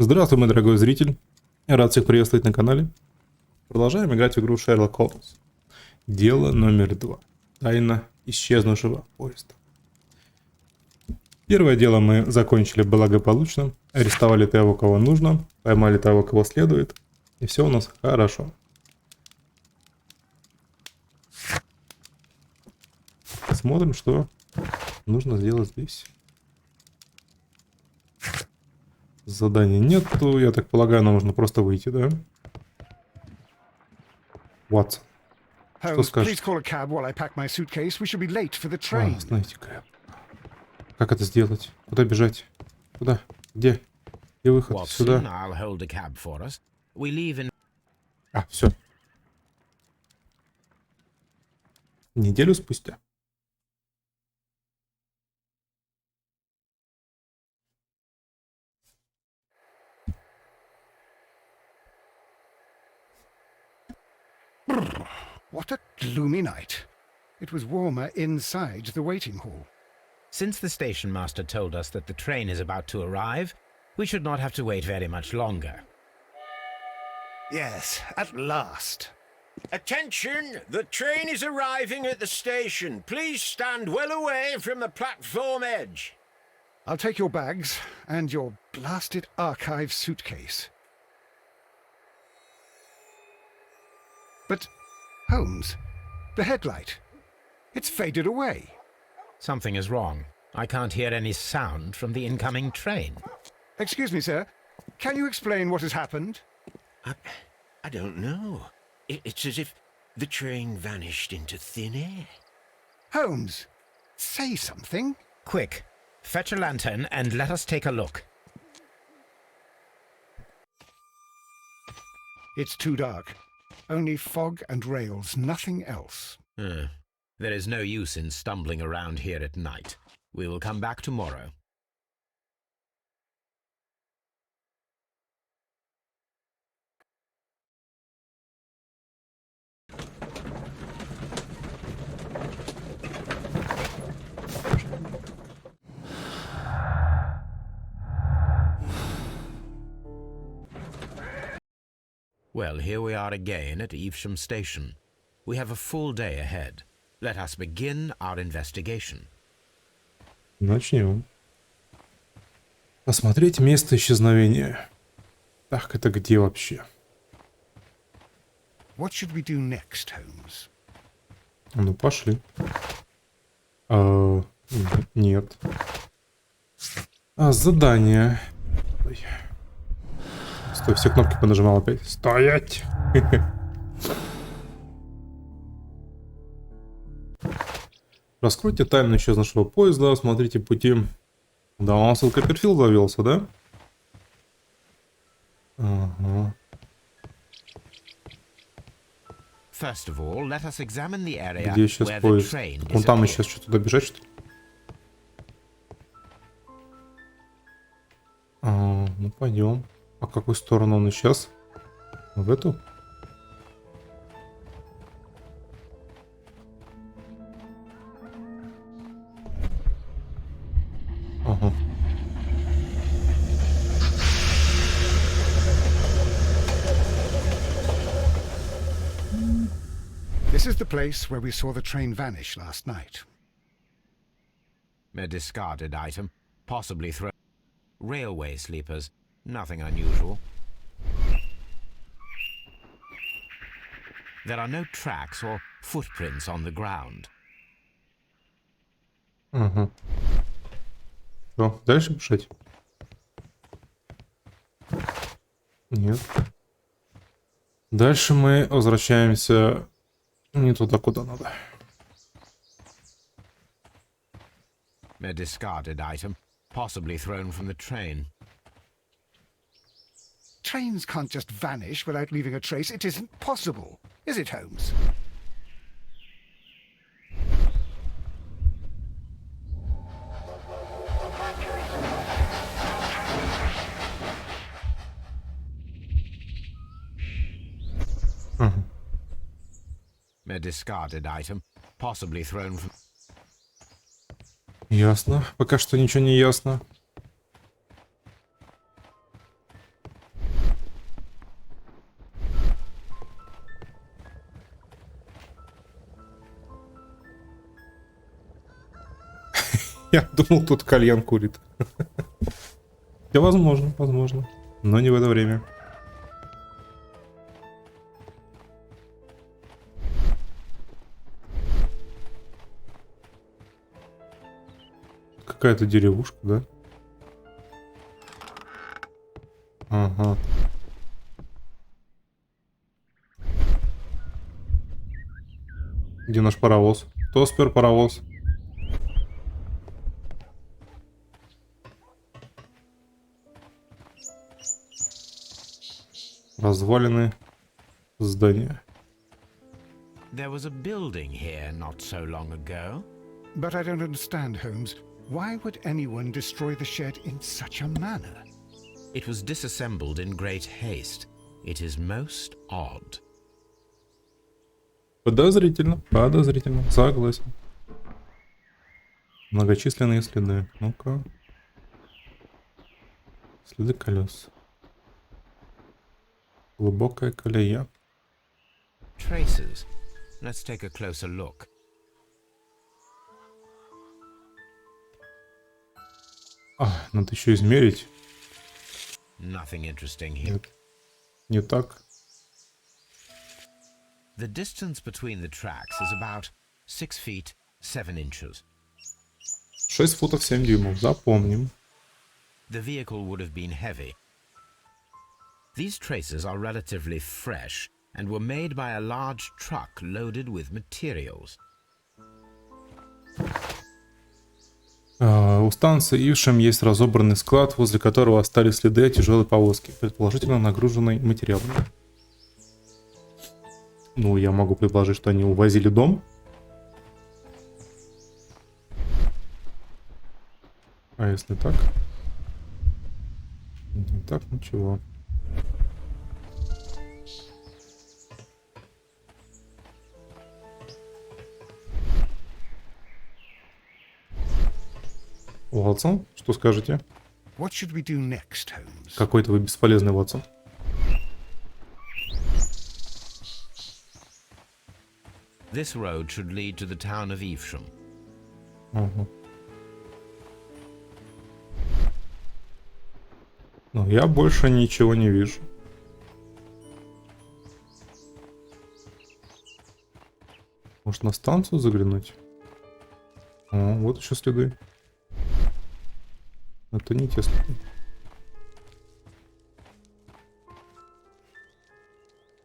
Здравствуй, мой дорогой зритель. Я рад всех приветствовать на канале. Продолжаем играть в игру Sherlock Holmes. Дело номер 2. Тайна исчезнувшего поезда. Первое дело мы закончили благополучно. Арестовали того, кого нужно. Поймали того, кого следует. И все у нас хорошо. Смотрим, что нужно сделать здесь. Задания нету, я так полагаю, нам нужно просто выйти, да? Ватсон, что скажешь? Знаете-ка, как это сделать? Куда бежать? Куда? Где? Где выход? Сюда. А, все. Неделю спустя. What a gloomy night. It was warmer inside the waiting hall. Since the station master told us that the train is about to arrive, we should not have to wait very much longer. Yes, at last. Attention! The train is arriving at the station. Please stand well away from the platform edge. I'll take your bags and your blasted archive suitcase. But, Holmes, the headlight, it's faded away. Something is wrong. I can't hear any sound from the incoming train. Excuse me, sir. Can you explain what has happened? I don't know. It's as if the train vanished into thin air. Holmes, say something. Quick, fetch a lantern and let us take a look. It's too dark. Only fog and rails, nothing else. There is no use in stumbling around here at night. We will come back tomorrow. Well, here we are again at Evesham Station. We have a full day ahead. Let us begin our investigation. Начнем. Посмотреть место исчезновения. Так, это где вообще? What should we do next, Holmes? Ну, пошли. Нет. Задание. Ой. Стой, все кнопки понажимал опять. Стоять! Раскройте тайну исчезнувшего поезда, смотрите пути. Да, у нас Копперфилд завелся, да? Ага. Где сейчас поезд? Он там сейчас что, туда бежать, что ли? Ну пойдем. А в какую сторону он сейчас? В эту? Ага. This is the place where we saw the train vanish last night. A discarded item, possibly thrown. Railway sleepers, nothing unusual. There are no tracks or footprints on the ground. Ага. Что, дальше бежать? Нет. Дальше мы возвращаемся не туда, куда надо. A discarded item, possibly thrown from the train. Trains can't just vanish without leaving a trace. It isn't possible, is it, Holmes? A discarded item, possibly thrown from... Ясно. Пока что ничего не ясно. Я думал, тут кальян курит. Да, возможно, возможно. Но не в это время. Какая-то деревушка, да? Ага. Где наш паровоз? Кто спер паровоз? Развалины здания. There was a building here not so long ago. But I don't understand, Holmes. Why would anyone destroy the shed in such a manner? It was disassembled in great haste. It is most odd. Подозрительно, подозрительно. Согласен. Многочисленные следы. Ну-ка. Следы колес. Глубокая колея. Traces. Let's take a closer look. Надо еще измерить. Nothing interesting here. Нет, не так. The distance between the tracks is about 6 feet 7 inches. 6 футов 7 дюймов. Запомним. The vehicle would have been heavy. These traces are relatively fresh and were made by a large truck loaded with materials. У станции Ившем есть разобранный склад, возле которого остались следы от тяжелой повозки, предположительно нагруженной материалами. Ну, я могу предположить, что они увозили дом. А если так? Не так, ничего. Ватсон, что скажете? What should we do next, Holmes? Какой-то вы бесполезный, Ватсон. This road should lead to the town of Evesham. Ага. Но я больше ничего не вижу. Может, на станцию заглянуть? О, вот еще следы. Это не те следы.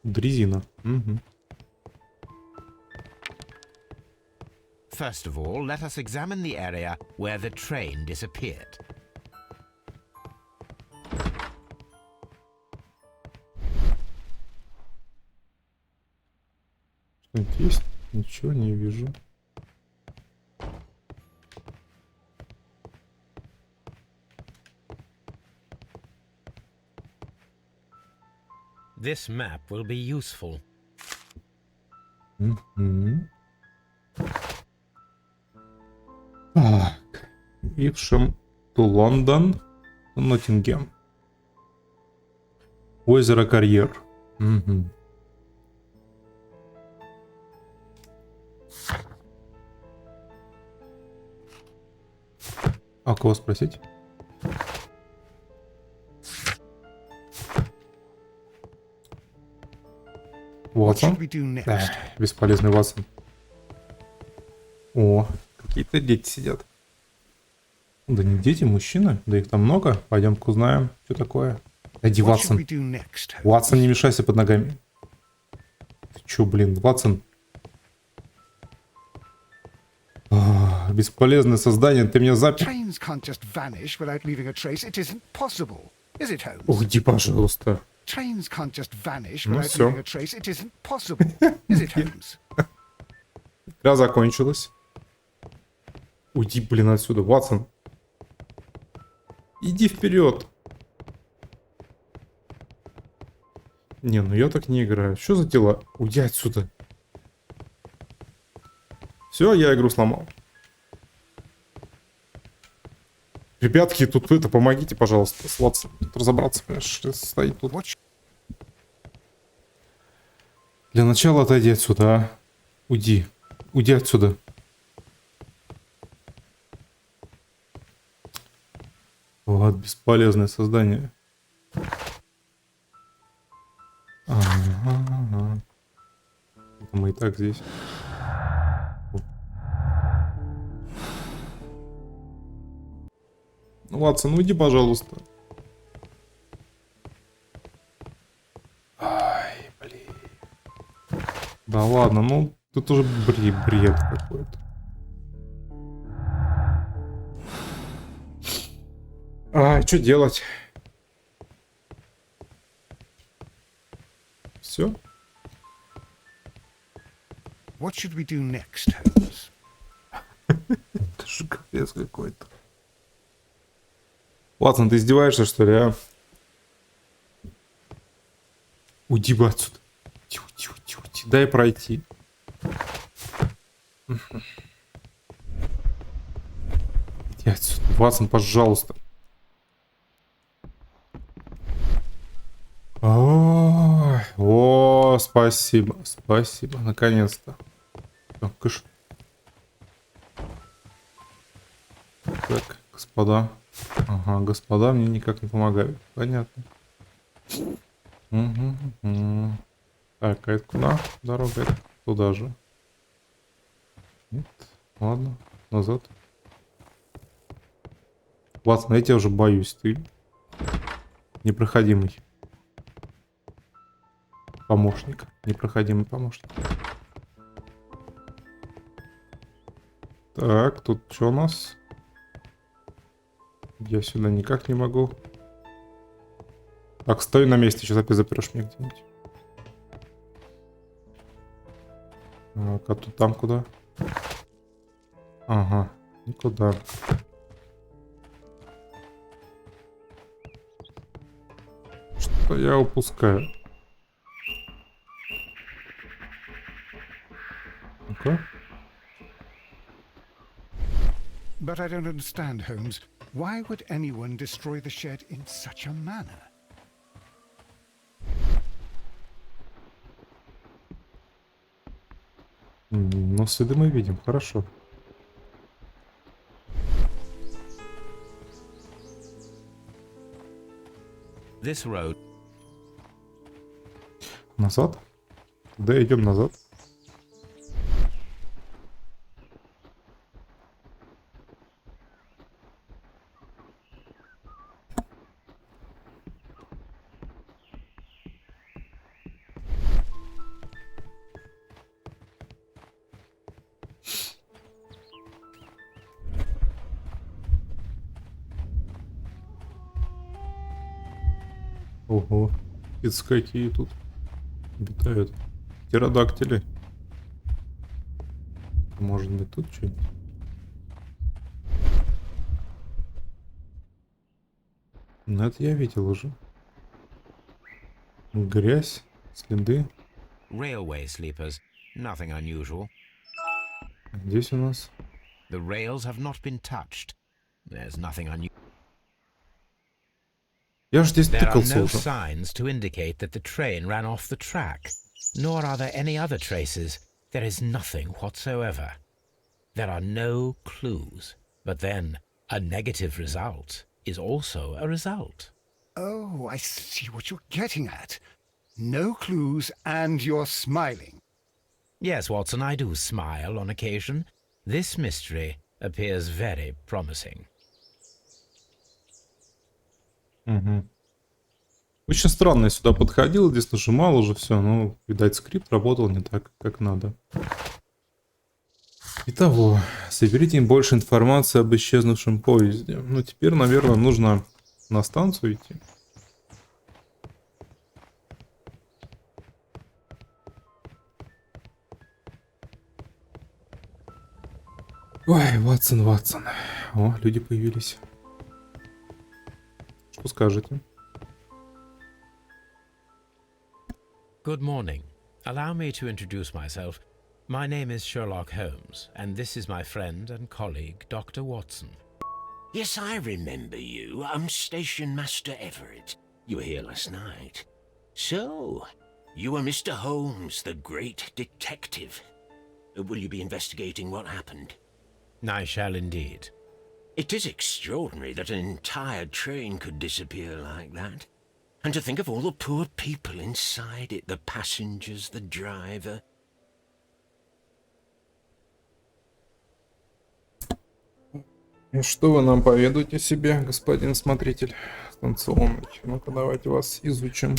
Дрезина. Угу. First of all, let us examine the area where the train disappeared. Что-нибудь есть? Ничего не вижу. This map will be useful. Так. Ившем to Лондон, Ноттингем. Озеро Карьер. Угу. А кого спросить? What should Ватсон? we do next? Бесполезный Ватсон. О, какие-то дети сидят. Да не дети, мужчины. Да их там много. Пойдем-ка узнаем, что такое. Иди, What should Ватсон. we do next, Holmes? Ватсон, не мешайся под ногами. Ты чё, блин, Ватсон? Бесполезное создание, ты меня запер. Trains can't just vanish without leaving a trace. It isn't possible, is it, Holmes? Уйди, пожалуйста. Trains can't just vanish Ну without всё. leaving a trace. It isn't possible, is it, Holmes? Игра закончилась. Уйди, блин, отсюда, Ватсон. Иди вперед. Не, ну я так не играю. Что за дела? Уйди отсюда. Все, я игру сломал. Ребятки, тут это, помогите, пожалуйста, с Ватсоном. Тут разобраться, понимаешь, что стоит тут. Для начала отойди отсюда, а. Уйди. Уйди отсюда. Вот, бесполезное создание. Ага. Мы и так здесь. Ну, Ватсон, уйди, пожалуйста. Ай, блин. Да ладно, ну, тут уже бред какой-то. Что делать? Все? What should we do next, Holmes? Это же капец какой-то. Ватсон, ты издеваешься, что ли, а? Уйди бы отсюда. Уйди. Дай пройти. Иди отсюда. Ватсон, пожалуйста. О, спасибо. Спасибо. Наконец-то. Кыш. Так, господа. Ага, господа мне никак не помогают. Понятно. Угу. Так, а это куда? Дорога это туда же. Нет. Ладно. Назад. Ватсон, я тебя уже боюсь. Ты непроходимый помощник. Непроходимый помощник. Так, тут что у нас? Я сюда никак не могу. Так, стой на месте, сейчас опять запрешь меня где-нибудь. Так, а тут там куда? Ага, никуда. Что я упускаю? Ну-ка. But I don't understand, Holmes. Why would anyone destroy the shed in such a manner? Ну, следы мы видим, хорошо. This road. Назад? Да, идем назад. Ого, птицы какие тут обитают. Птеродактили. Может быть тут что-нибудь? Ну это я видел уже. Грязь, следы. Railway sleepers. Nothing unusual. Здесь у нас. The rails have not been touched. There's nothing unusual. Я же здесь There are тыкался no уже. signs to indicate that the train ran off the track, nor are there any other traces. There is nothing whatsoever. There are no clues. But then, a negative result is also a result. Oh, I see what you're getting at. No clues and you're smiling. Yes, Watson, I do smile on occasion. This mystery appears very promising. Угу. Очень странно, я сюда подходил, здесь нажимал уже все, но, видать, скрипт работал не так, как надо. Итого, соберите больше информации об исчезнувшем поезде. Ну, теперь, наверное, нужно на станцию идти. Ой, Ватсон. О, люди появились. Что скажете? Good morning. Allow me to introduce myself. My name is Sherlock Holmes, and this is my friend and colleague, Dr. Watson. Yes, I remember you. I'm Station Master Everett. You were here last night. So, you are Mr. Holmes, the great detective. Will you be investigating what happened? I shall indeed. It is extraordinary that an entire train could disappear like that. And to think of all the poor people inside it, the passengers, the driver. И что вы нам поведаете себе, господин смотритель станционный? Ну-ка, давайте вас изучим.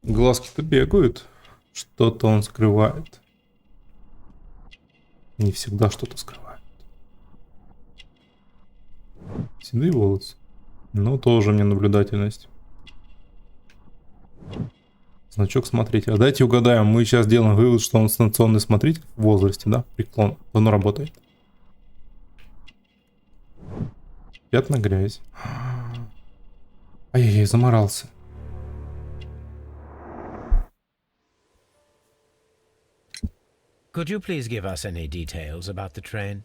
Глазки-то бегают. Что-то он скрывает. Не всегда что-то скрывает. Седые волосы. Ну, тоже мне наблюдательность. Значок смотрителя. А дайте угадаем, мы сейчас делаем вывод, что он станционный смотритель в возрасте, да? Преклон. Оно работает. Пятна грязь. Ай-яй-яй, заморался. Could you please give us any details about the train?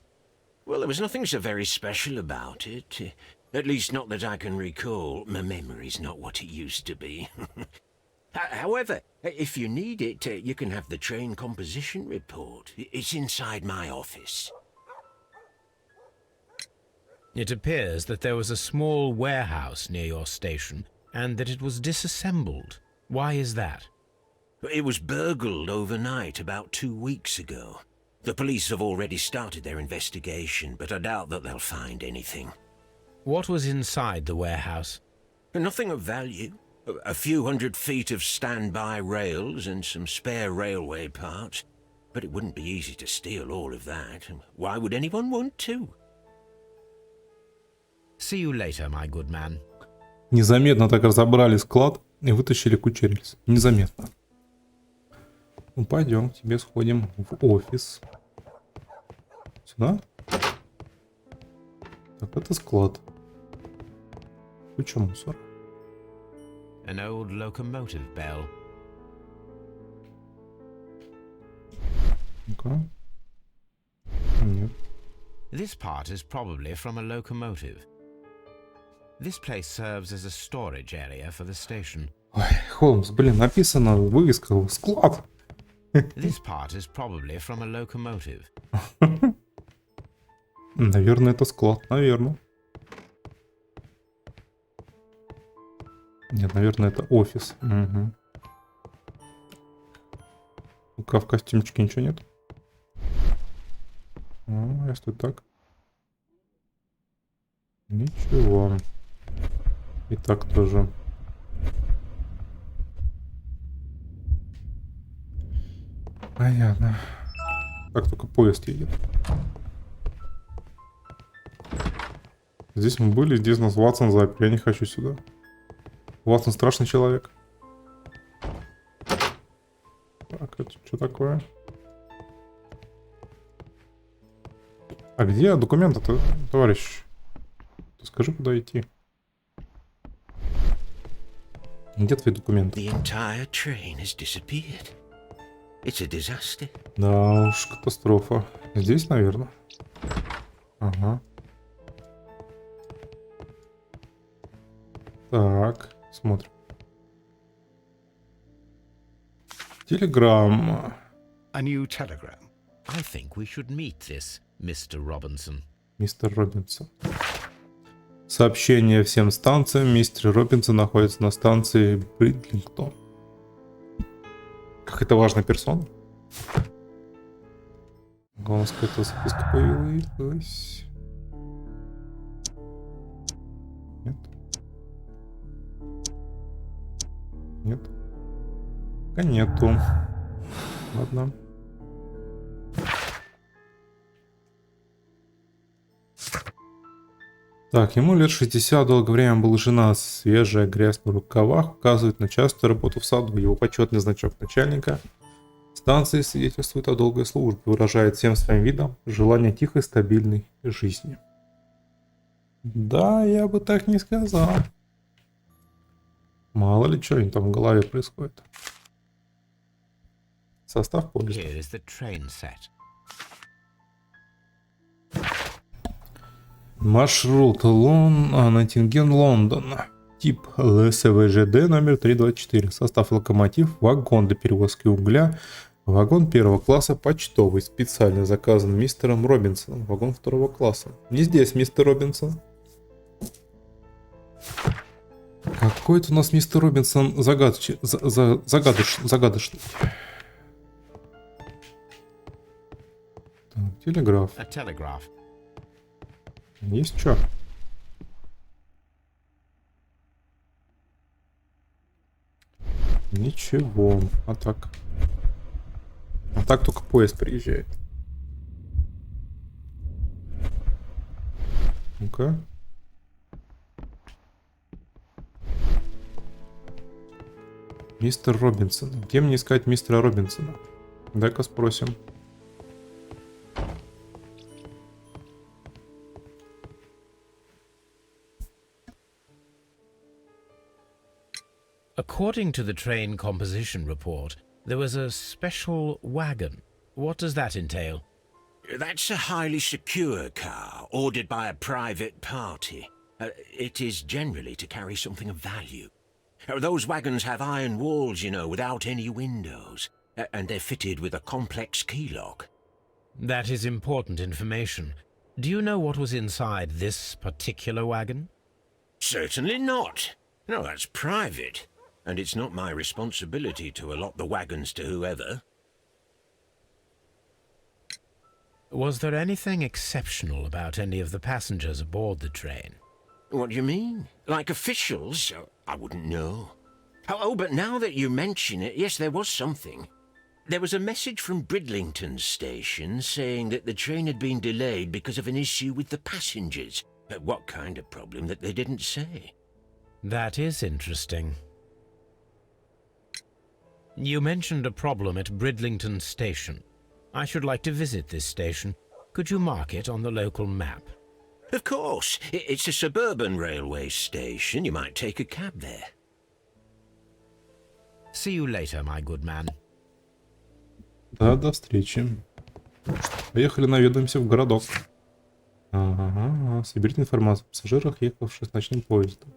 Well, there was nothing so very special about it. At least not that I can recall. My memory's not what it used to be. However, if you need it, you can have the train composition report. It's inside my office. It appears that there was a small warehouse near your station and that it was disassembled. Why is that? It was burgled overnight about 2 weeks ago. The police have already started their investigation, but I doubt that they'll find anything. What was inside the warehouse? Nothing of value. A few 100 feet of standby rails and some spare railway parts. But it wouldn't be easy to steal all of that. Why would anyone want to? See you later, my good man. Незаметно так разобрали склад и вытащили кучу рельс. Незаметно. Ну, пойдем к тебе сходим в офис. Сюда? Так, это склад. Куча мусора. An old locomotive bell. Ну-ка. Нет. This part is probably from a locomotive. This place serves as a storage area for the station. Ой, Холмс, блин, написано вывеска склад. This part is probably from a locomotive. Наверное, это склад, наверное. Нет, наверное, это офис. Угу. Ну-ка, в костюмчике ничего нет. Если так. Ничего. И так тоже. Понятно. Так, только поезд едет. Здесь мы были, здесь нас Ватсон запер. Я не хочу сюда. Ватсон страшный человек. Так, это что такое? А где документы-то, товарищ? Ты скажи, куда идти. Где твои документы? The entire train has disappeared. It's a disaster. Да уж, катастрофа. Здесь, наверное. Ага. Так, смотрим. Телеграмма. A new telegram. I think we should meet this, Mr. Robinson. Мистер Робинсон. Сообщение всем станциям. Мистер Робинсон находится на станции Бридлингтон. Какая-то важная персона. У нас какая-то записка появилась. Нет. Нет. Пока нету. Ладно. Так, ему лет 60, долгое время был женат, свежая грязь на рукавах, указывает на частую работу в саду. Его почетный значок начальника станции свидетельствует о долгой службе, выражает всем своим видом желание тихой, стабильной жизни. Да, я бы так не сказал. Мало ли что там в голове происходит. Состав поезда. Here is the train set. Маршрут Ноттингем, Лондон. Тип ЛСВЖД номер 324. Состав локомотив, вагон для перевозки угля, Вагон первого класса почтовый, специально заказан мистером Робинсоном. Вагон второго класса. Не здесь, мистер Робинсон. Какой-то у нас мистер Робинсон загадочный. Так, телеграф. A telegraph. Есть что? Ничего. А так только поезд приезжает. Ну-ка. Мистер Робинсон. Где мне искать мистера Робинсона? Дай-ка спросим. According to the train composition report, there was a special wagon. What does that entail? That's a highly secure car, ordered by a private party. It is generally to carry something of value. Those wagons have iron walls, you know, without any windows. And they're fitted with a complex key lock. That is important information. Do you know what was inside this particular wagon? Certainly not. No, that's private. And it's not my responsibility to allot the wagons to whoever. Was there anything exceptional about any of the passengers aboard the train? What do you mean? Like officials? I wouldn't know. Oh, but now that you mention it, yes, there was something. There was a message from Bridlington station saying that the train had been delayed because of an issue with the passengers. What kind of problem that they didn't say? That is interesting. You mentioned a problem at Bridlington station. I should like to visit this station. Could you mark it on the local map? Of course. It's a suburban railway station. You might take a cab there. See you later, my good man. Да, до встречи. Поехали, наведаемся в городок. Ага, соберите информацию о пассажирах, ехавших с ночным поездом.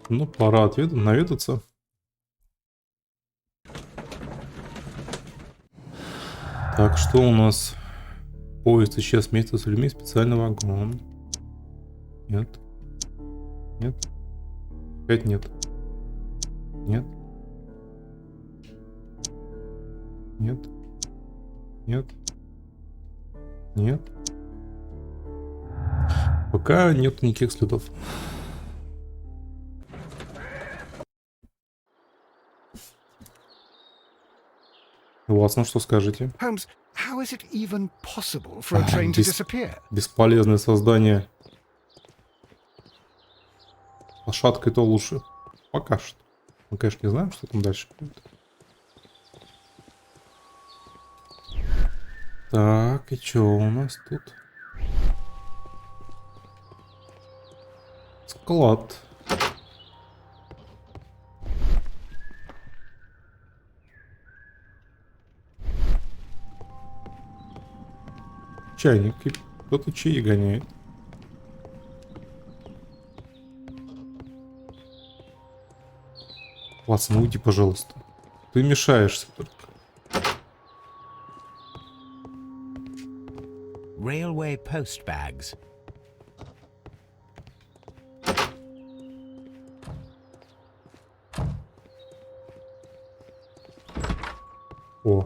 Ну, пора наведаться. Так, что у нас? Поезд исчез вместе с людьми, специальный вагон. Нет. Нет. Опять нет. Нет. Нет. Нет. Нет. Пока нет никаких следов. Властно, что скажете? Holmes, how is it even possible for a train to disappear? Бесполезное создание. Лошадкой-то лучше. Пока что. Мы, конечно, не знаем, что там дальше будет. Так, и что у нас тут? Склад. Чайник. Кто-то чаи гоняет. Ватсон, уйди, пожалуйста. Ты мешаешься только. Railway post bags. О.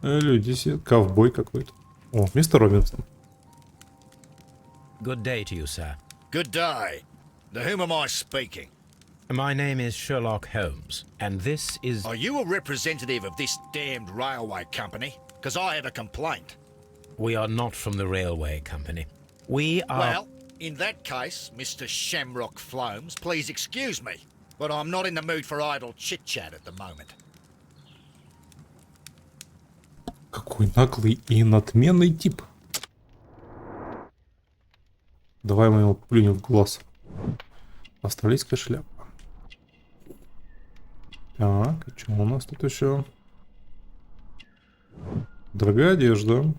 Люди сидят. Ковбой какой-то. О, мистер Робинсон. Good day to you, sir. Good day. To whom am I speaking? My name is Sherlock Holmes, and this is... Are you a representative of this damned railway company? Because I have a complaint. We are not from the railway company. We are... Well, in that case, Mr. Shamrock Flomes, please excuse me, but I'm not in the mood for idle chit-chat at the moment. Какой наглый и надменный тип. Давай мы его плюнем в глаз. Австралийская шляпа. Так, и что у нас тут еще? Дорогая одежда.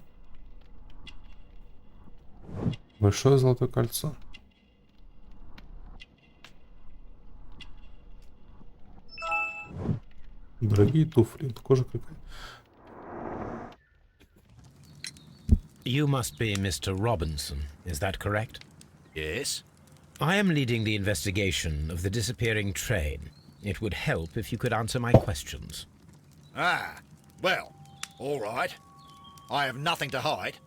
Большое золотое кольцо. дорогие туфли. Это кожа какая. You must be Mr. Robinson, is that correct? Yes? I am leading the investigation of the disappearing train. It would help if you could answer my questions. Ah, well, all right. I have nothing to hide.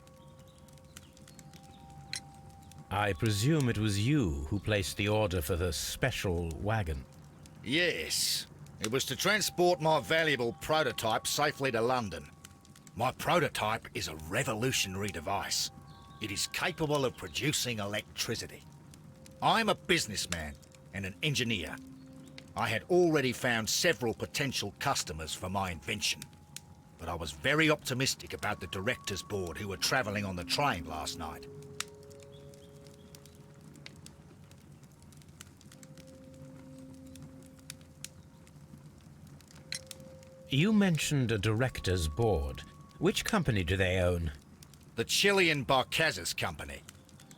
I presume it was you who placed the order for the special wagon. Yes. It was to transport my valuable prototype safely to London. My prototype is a revolutionary device. It is capable of producing electricity. I'm a businessman and an engineer. I had already found several potential customers for my invention. But I was very optimistic about the directors' board who were travelling on the train last night. You mentioned a director's board. Which company do they own? The Chilean Barcazas Company.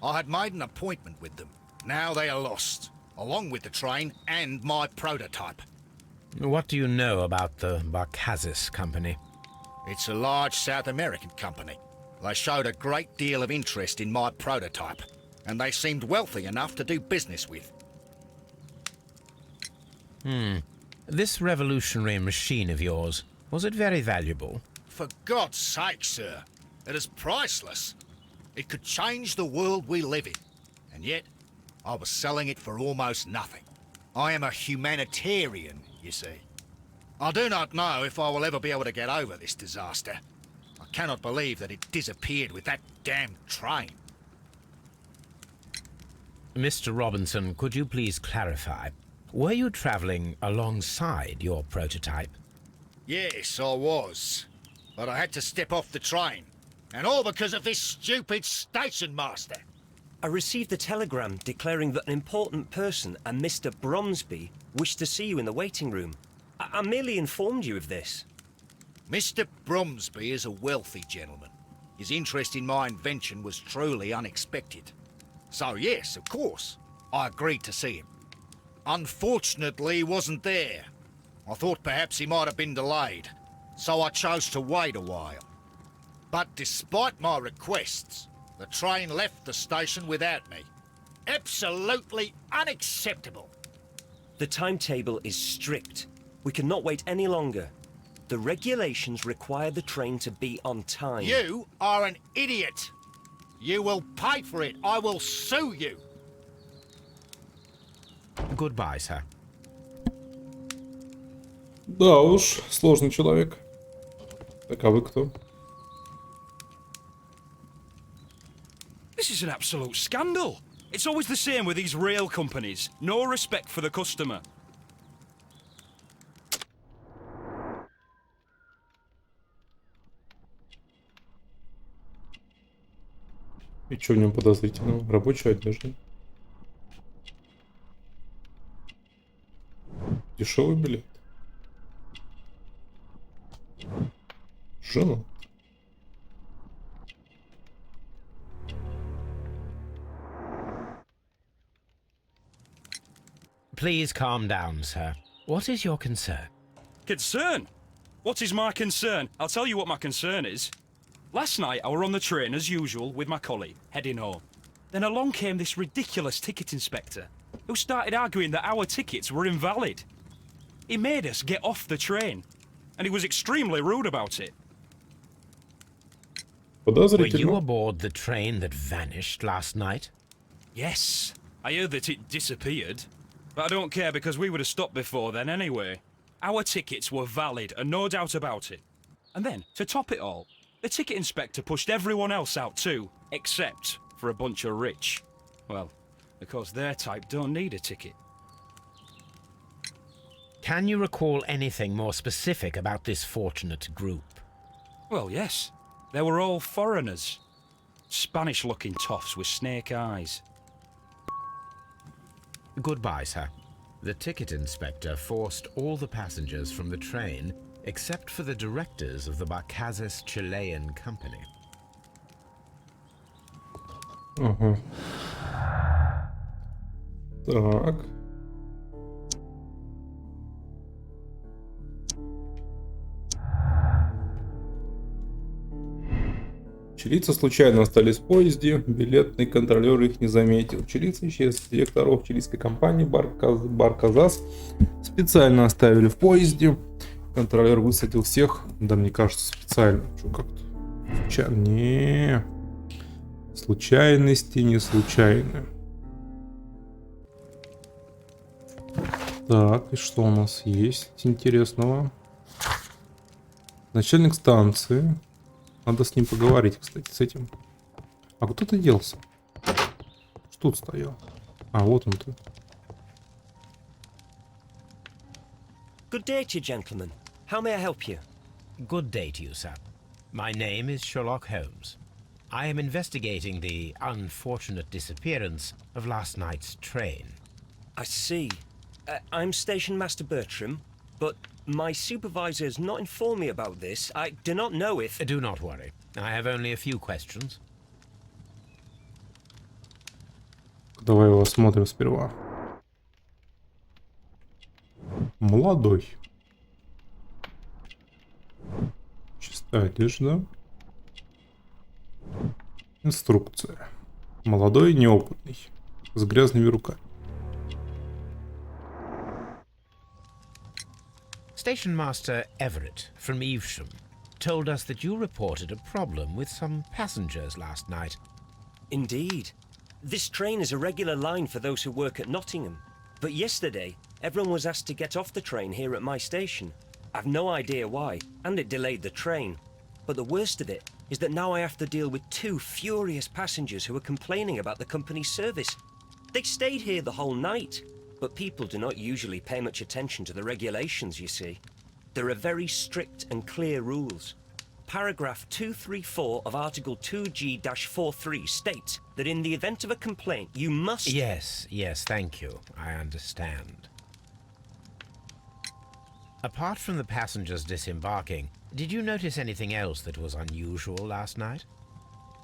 I had made an appointment with them. Now they are lost, along with the train and my prototype. What do you know about the Barcazas Company? It's a large South American company. They showed a great deal of interest in my prototype, and they seemed wealthy enough to do business with. This revolutionary machine of yours, was it very valuable? For God's sake, sir, it is priceless. It could change the world we live in, and yet I was selling it for almost nothing. I am a humanitarian, you see. I do not know if I will ever be able to get over this disaster. I cannot believe that it disappeared with that damned train. Mr. Robinson, could you please clarify? Were you traveling alongside your prototype? Yes, I was. But I had to step off the train. And all because of this stupid station master. I received a telegram declaring that an important person, a Mr. Bromsby, wished to see you in the waiting room. I merely informed you of this. Mr. Bromsby is a wealthy gentleman. His interest in my invention was truly unexpected. So yes, of course, I agreed to see him. Unfortunately, he wasn't there. I thought perhaps he might have been delayed, so I chose to wait a while. But despite my requests, the train left the station without me. Absolutely unacceptable. The timetable is strict. We cannot wait any longer. The regulations require the train to be on time. You are an idiot. You will pay for it. I will sue you. Goodbye, sir. Да уж, сложный человек. Так, а вы кто? This is an absolute scandal. It's always the same with these rail companies. No respect for the customer. И что в нем подозрительного? Рабочая одежда. Дешевый билет. Жена. Please calm down, sir. What is your concern? Concern? What is my concern? I'll tell you what my concern is. Last night I were on the train as usual with my colleague, heading home. Then along came this ridiculous ticket inspector, who started arguing that our tickets were invalid. He made us get off the train, and he was extremely rude about it. Were Подозрительно. you aboard the train that vanished last night? Yes, I heard that it disappeared. But I don't care because we would have stopped before then anyway. Our tickets were valid and no doubt about it. And then, to top it all, the ticket inspector pushed everyone else out too, except for a bunch of rich. Well, because their type don't need a ticket. Can you recall anything more specific about this fortunate group? Well, yes. They were all foreigners. Spanish-looking toffs with snake eyes. Goodbye, sir. The ticket inspector forced all the passengers from the train except for the directors of the Barcazas Chilean Company. Ага. Так. Чилийцы случайно остались в поезде, билетный контролер их не заметил. Чилийцы исчез. Директоров чилийской компании Барказас специально оставили в поезде. Контролер высадил всех. Да, мне кажется, специально. Что как-то? Не. Случайности не случайны. Так, и что у нас есть интересного? Начальник станции. Надо с ним поговорить, кстати, с этим. А куда ты делся? Что тут стоял? А, вот он тут. Good day to you, gentlemen. How may I help you? Good day to you, sir. My name is Sherlock Holmes. I am investigating the unfortunate disappearance of last night's train. I see. I'm Station Master Bertram, but my supervisor has not informed me about this. I do not know if... Do not worry. I have only a few questions. Давай его осмотрим сперва. Молодой. Чистая одежда. Инструкция. Молодой, неопытный. С грязными руками. Station Master Everett from Evesham told us that you reported a problem with some passengers last night. Indeed. This train is a regular line for those who work at Nottingham. But yesterday, everyone was asked to get off the train here at my station. I've no idea why, and it delayed the train. But the worst of it is that now I have to deal with 2 furious passengers who are complaining about the company's service. They stayed here the whole night, but people do not usually pay much attention to the regulations, you see. There are very strict and clear rules. Paragraph 234 of Article 2G-43 states that in the event of a complaint, you must... Yes, thank you. I understand. Apart from the passengers disembarking, did you notice anything else that was unusual last night?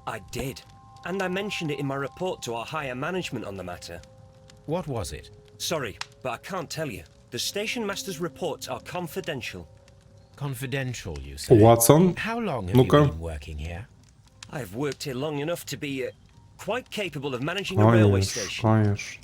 I did, and I mentioned it in my report to our higher management on the matter. What was it? Sorry, but I can't tell you. The station master's reports are confidential. Confidential, you say? Watson. How long have you been working here? I've worked here long enough to be quite capable of managing a railway station. Конечно.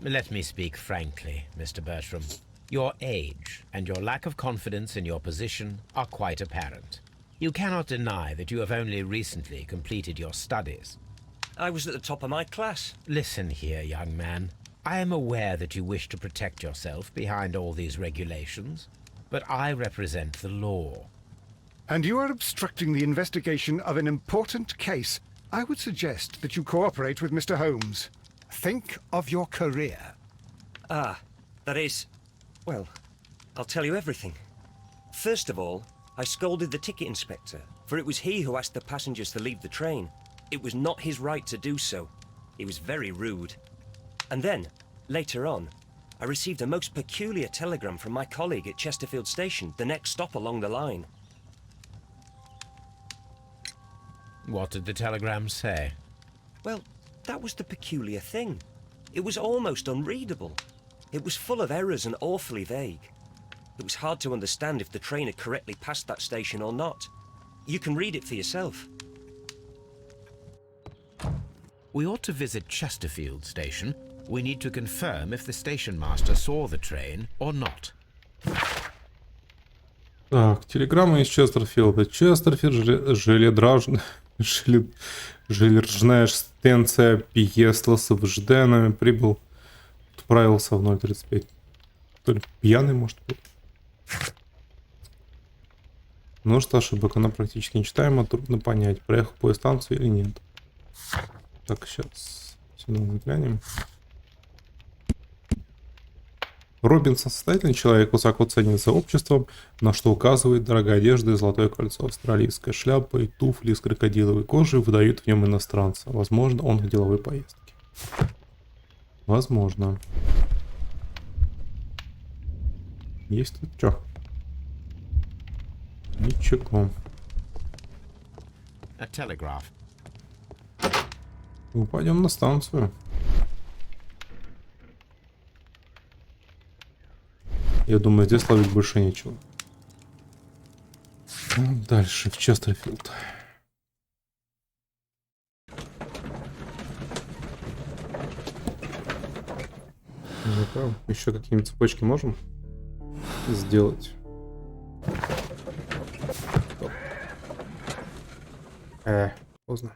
Let me speak frankly, Mr. Bertram. Your age and your lack of confidence in your position are quite apparent. You cannot deny that you have only recently completed your studies. I was at the top of my class. Listen here, young man. I am aware that you wish to protect yourself behind all these regulations, but I represent the law. And you are obstructing the investigation of an important case. I would suggest that you cooperate with Mr. Holmes. Think of your career. Ah, that is... Well, I'll tell you everything. First of all, I scolded the ticket inspector, for it was he who asked the passengers to leave the train. It was not his right to do so. He was very rude. And then, later on, I received a most peculiar telegram from my colleague at Chesterfield Station, the next stop along the line. What did the telegram say? Well, that was the peculiar thing. It was almost unreadable. It was full of errors and awfully vague. It was hard to understand if the train had correctly passed that station or not. You can read it for yourself. We ought to visit Chesterfield Station. We need to confirm if the station master saw the train or not. Так, телеграмма из Честерфилда. Честерфилд, железнодорожная станция Пьесла с ожиданиями прибыл. Отправился в 0:35. То ли пьяный, может быть. Множество ошибок, она практически нечитаема, трудно понять, проехал поезд станцию или нет. Так, сейчас сюда заглянем. Робинсон состоятельный человек, высоко ценится обществом, на что указывает дорогая одежда и золотое кольцо. Австралийская шляпа и туфли из крокодиловой кожи выдают в нем иностранца. Возможно, он в деловой поездке. Возможно. Есть тут что? Ничего. A telegraph. Мы пойдем на станцию. Я думаю, здесь ловить больше нечего. Дальше, в Честерфилд. Ну-ка, еще какие-нибудь цепочки можем сделать? Поздно.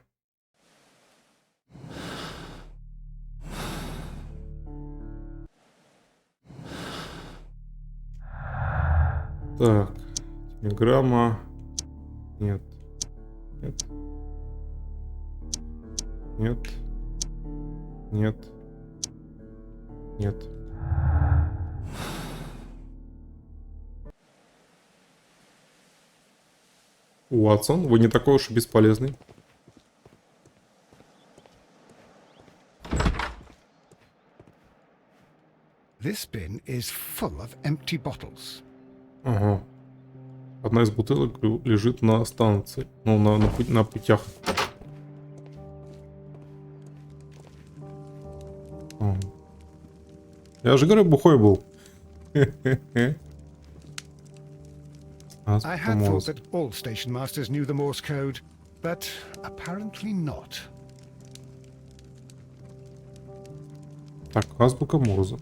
Так, телеграмма. Нет. Нет. Нет. Нет. Нет. Уотсон, вы не такой уж и бесполезный. This bin is full of empty bottles. Ага. Одна из бутылок лежит на станции. Ну, на путях. Ага. Я же говорю, бухой был. I had thought that all station masters knew the Morse code, but apparently not. Так, азбука Морзе.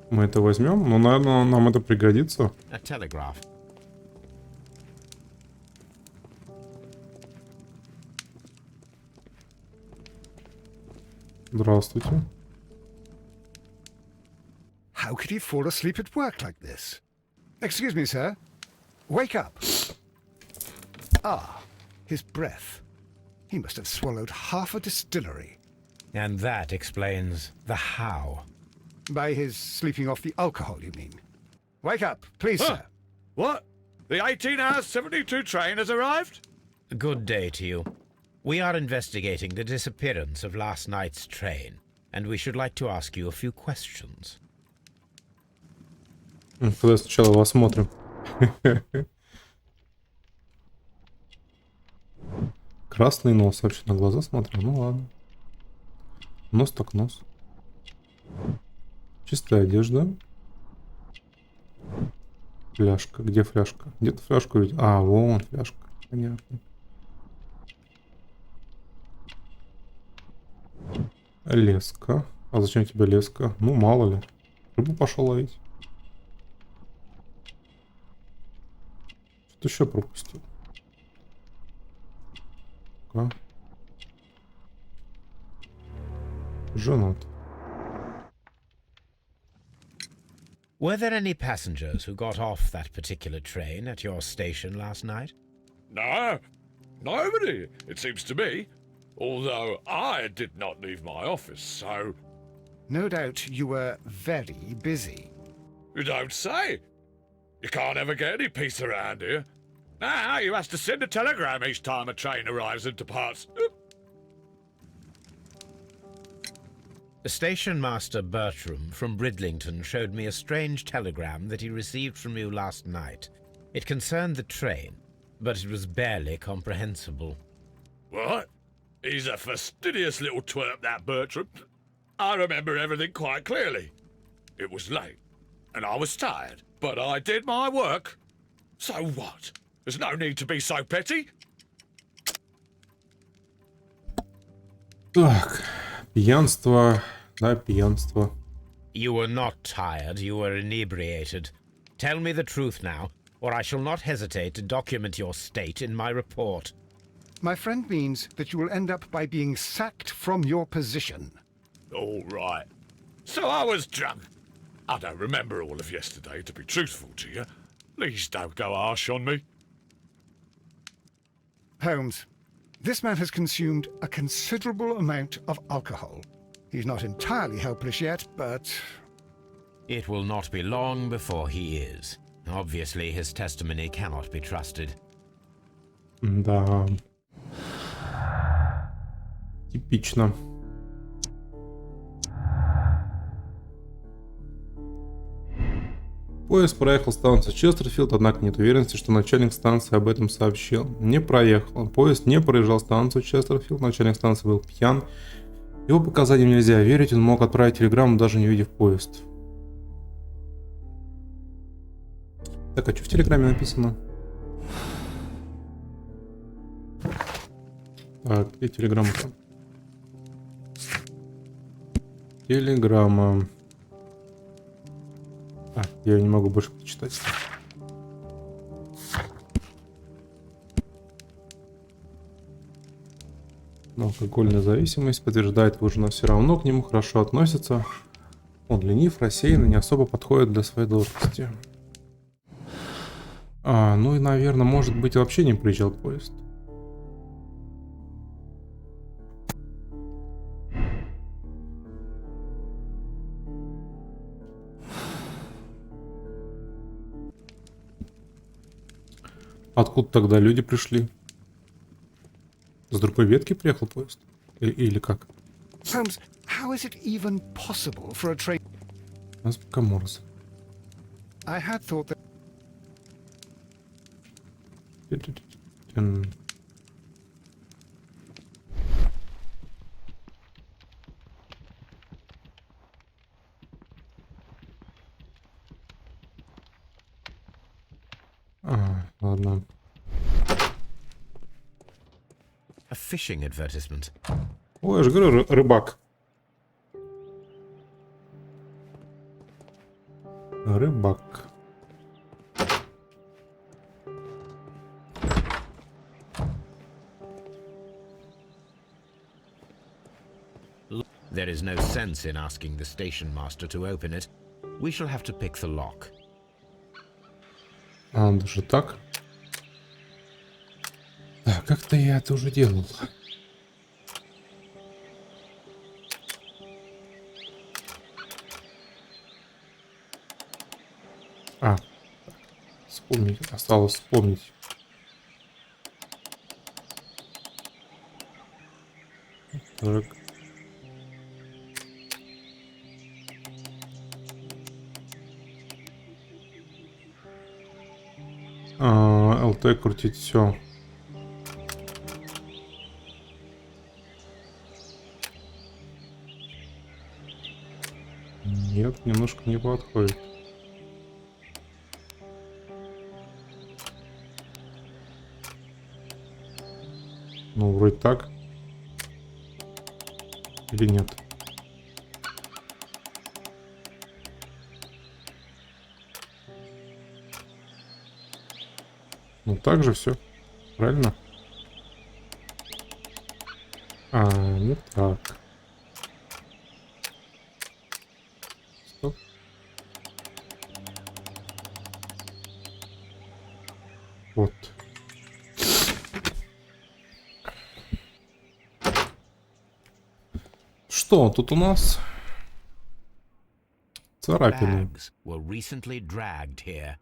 Мы это возьмем, но, наверное, нам это пригодится. A telegraph. Здравствуйте. How could he fall asleep at work like this? Excuse me, sir. Wake up. Ah, his breath. He must have swallowed half a distillery. And that explains the how. By his sleeping off the alcohol, you mean? Wake up, please, sir. What? The 18-hour 72 train has arrived? Good day to you. We are investigating the disappearance of last night's train, and we should like to ask you a few questions. Тогда сначала его осмотрим. Красный нос. Вообще на глаза смотрю. Ну ладно. Нос так нос. Чистая одежда. Фляжка. Где фляжка? Где-то фляжку видел. А, вон фляжка. Понятно. Леска. А зачем тебе леска? Ну, мало ли. Рыбу пошел ловить. Что еще пропустил? Женат. Were there any passengers who got off that particular train at your station last night? No, nobody, it seems to me. Although I did not leave my office, so... No doubt you were very busy. You don't say. You can't ever get any peace around here. Now you have to send a telegram each time a train arrives and departs. The station master Bertram from Bridlington showed me a strange telegram that he received from you last night. It concerned the train, but it was barely comprehensible. What? He's a fastidious little twerp, that Bertram. I remember everything quite clearly. It was late, and I was tired, but I did my work. So what? There's no need to be so petty. Так, пьянство, да, пьянство. You were not tired, you were inebriated. Tell me the truth now, or I shall not hesitate to document your state in my report. My friend means that you will end up by being sacked from your position. All right. So I was drunk. I don't remember all of yesterday, to be truthful to you. Please don't go harsh on me. Holmes, this man has consumed a considerable amount of alcohol. He's not entirely helpless yet, but... It will not be long before he is. Obviously, his testimony cannot be trusted. Да. Типично. Поезд проехал станцию Честерфилд, однако нет уверенности, что начальник станции об этом сообщил. Не проехал. Поезд не проезжал станцию Честерфилд, начальник станции был пьян. Его показаниям нельзя верить, он мог отправить телеграмму, даже не увидев поезд. Так, а что в Телеграме написано? Так, где Телеграмма-то? Телеграмма. А, я не могу больше прочитать. Но алкогольная зависимость подтверждает, что жена все равно к нему хорошо относится. Он ленив, рассеян и не особо подходит для своей должности. Ну и, наверное, может быть, вообще не приезжал поезд. Откуда тогда люди пришли? С другой ветки приехал поезд? Или как? Holmes, how is it even possible for a train? У нас пока Морзе. I had thought that. Ладно. A fishing advertisement. Ой, я же говорю, рыбак. Рыбак. There is no sense in asking the station master to open it. We shall have to pick the lock. Даже так? Да, как-то я это уже делал. Вспомнить. Осталось вспомнить. Так. ЛТ крутить все. Нет, немножко не подходит. Ну, вроде так. Или нет? Ну, так же все. Правильно? Не так. Стоп. Вот. Что тут у нас? Царапины. Bags were recently dragged here.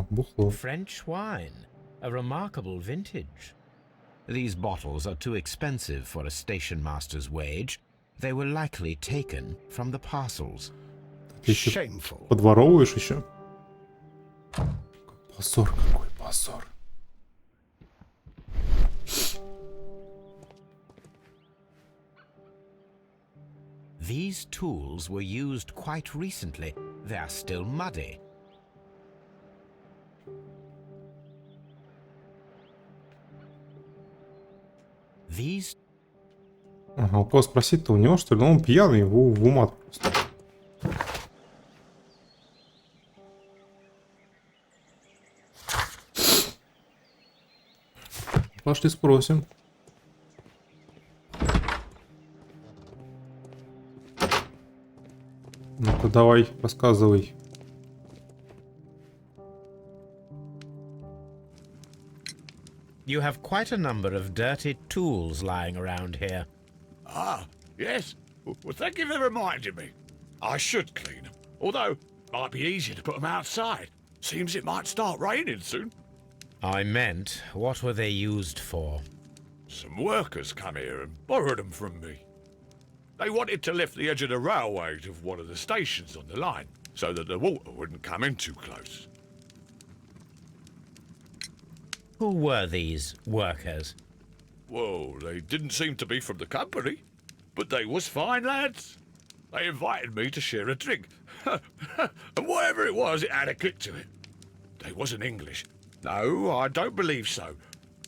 Бухло. French wine, a remarkable vintage. These bottles are too expensive for a station master's wage. They were likely taken from the parcels. Ты еще Shameful. подворовываешь еще? Позор какой, позор. These tools were used quite recently. They are still muddy. These... У кого спросить-то у него, что ли? Ну, он пьяный, в ума просто. Пошли спросим. Ну-ка, давай, рассказывай. You have quite a number of dirty tools lying around here. Ah, yes. Well, thank you for reminding me. I should clean them. Although, it might be easier to put them outside. Seems it might start raining soon. I meant, what were they used for? Some workers come here and borrowed them from me. They wanted to lift the edge of the railway to one of the stations on the line, so that the water wouldn't come in too close. Who were these workers? Well, they didn't seem to be from the company, but they was fine lads. they invited me to share a drink. And whatever it was, it had a click to it. They wasn't English. No, I don't believe so.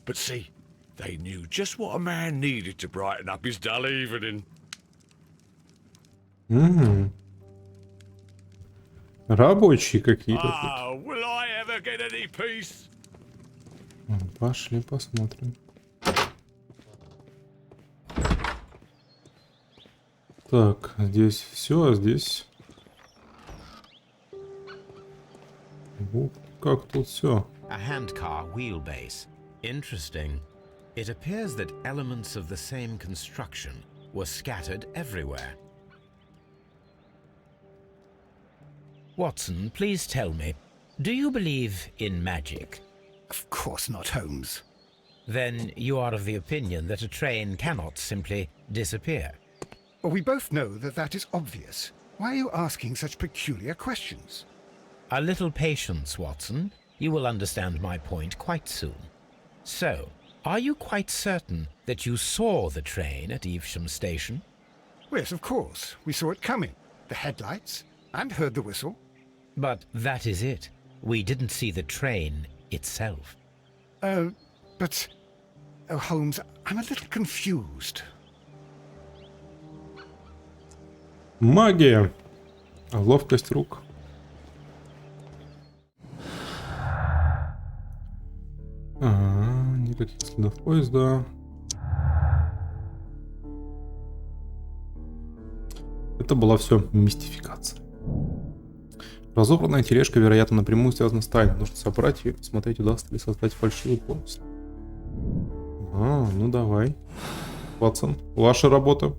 But see, they knew just what a man needed to brighten up his dull evening. Рабочие какие-то тут. Ah, will I ever get any peace? Пошли посмотрим. Так, здесь все, а здесь... Вот как тут все. A handcar wheelbase. Interesting. It appears that elements of the same construction were scattered everywhere. Watson, please tell me, do you believe in magic? Of course not, Holmes. Then you are of the opinion that a train cannot simply disappear. Well, we both know that that is obvious. Why are you asking such peculiar questions? A little patience, Watson. You will understand my point quite soon. So, are you quite certain that you saw the train at Evesham Station? Yes, of course. We saw it coming. The headlights, and heard the whistle. But that is it. We didn't see the train itself. But... Oh, Holmes, I'm a little confused. Магия. Ловкость рук. Ага, никаких следов поезда. Это была все мистификация. Разобранная тележка, вероятно, напрямую связана с тайной. Нужно собрать ее и посмотреть, удастся ли создать фальшивый поезд. Ну давай. Ватсон, ваша работа.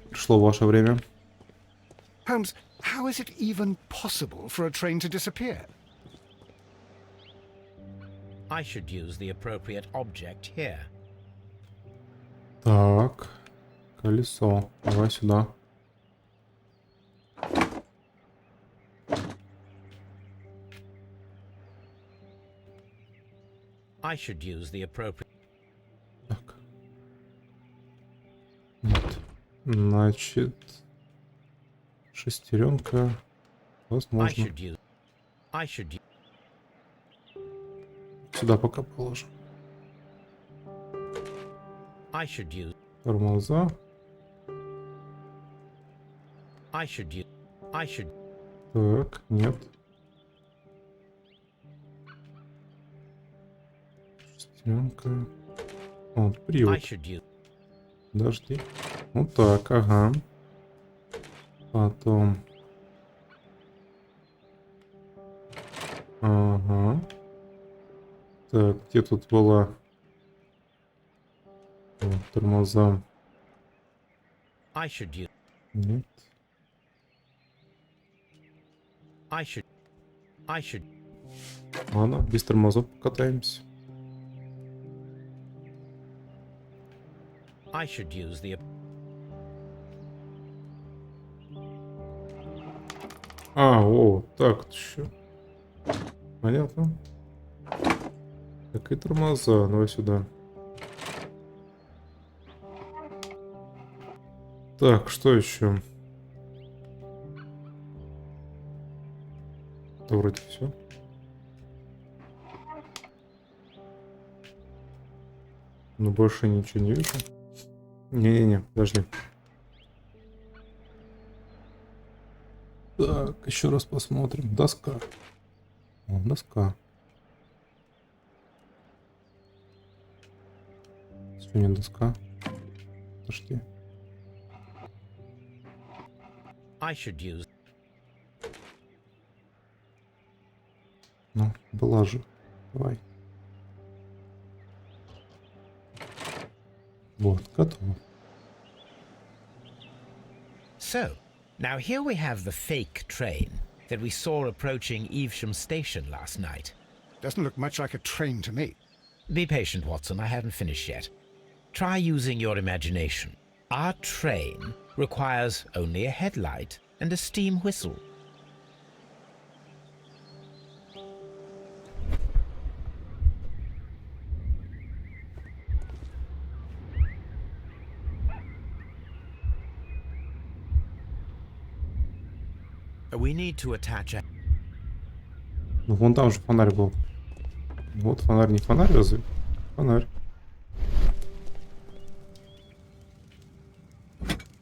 Пришло ваше время. Holmes, how is it even possible for a train to disappear? I should use the appropriate object here. Так. Колесо. Давай сюда. I should use the appropriate... Так. Вот. Значит, шестеренка. Возможно. I should... Сюда пока положим. I should use... Тормоза. I should... Так, нет. Шестеренка. Вот, I привод. should... Подожди. Вот так, ага. Потом. Ага. Так, где тут была? Вот, тормоза. I should... Нет. I should... Ладно, без тормозов покатаемся. I should use the... Так вот еще. Понятно. Так и тормоза. Давай сюда. Так, что еще? Да вроде все. Но больше ничего не вижу. Не-не-не, подожди. Так, еще раз посмотрим. Доска. О, доска. Что не доска? Подожди. I should use... Ну, была же. Давай. Вот, готово. So, now here we have the fake train that we saw approaching Evesham Station last night. Doesn't look much like a train to me. Be patient, Watson, I haven't finished yet. Try using your imagination. Our train requires only a headlight and a steam whistle. We need to attach a... Ну, вон там же фонарь был. Вот фонарь, не фонарь разве? Фонарь.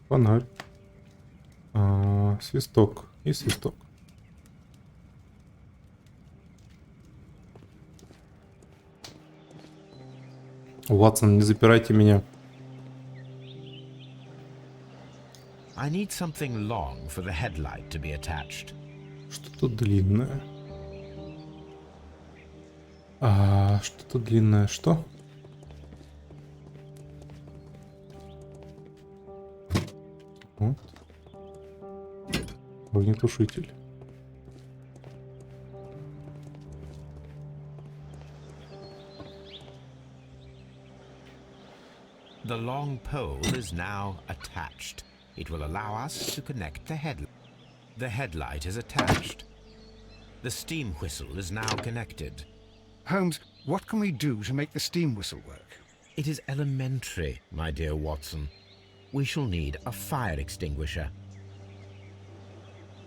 Фонарь. Свисток. И свисток. Ватсон, не запирайте меня. I need something long for the headlight to be attached. Что-то длинное. Что-то длинное. Что? Вот. Огнетушитель. The long pole is now attached. It will allow us to connect the headlight. The headlight is attached. The steam whistle is now connected. Holmes, what can we do to make the steam whistle work? It is elementary, my dear Watson. We shall need a fire extinguisher.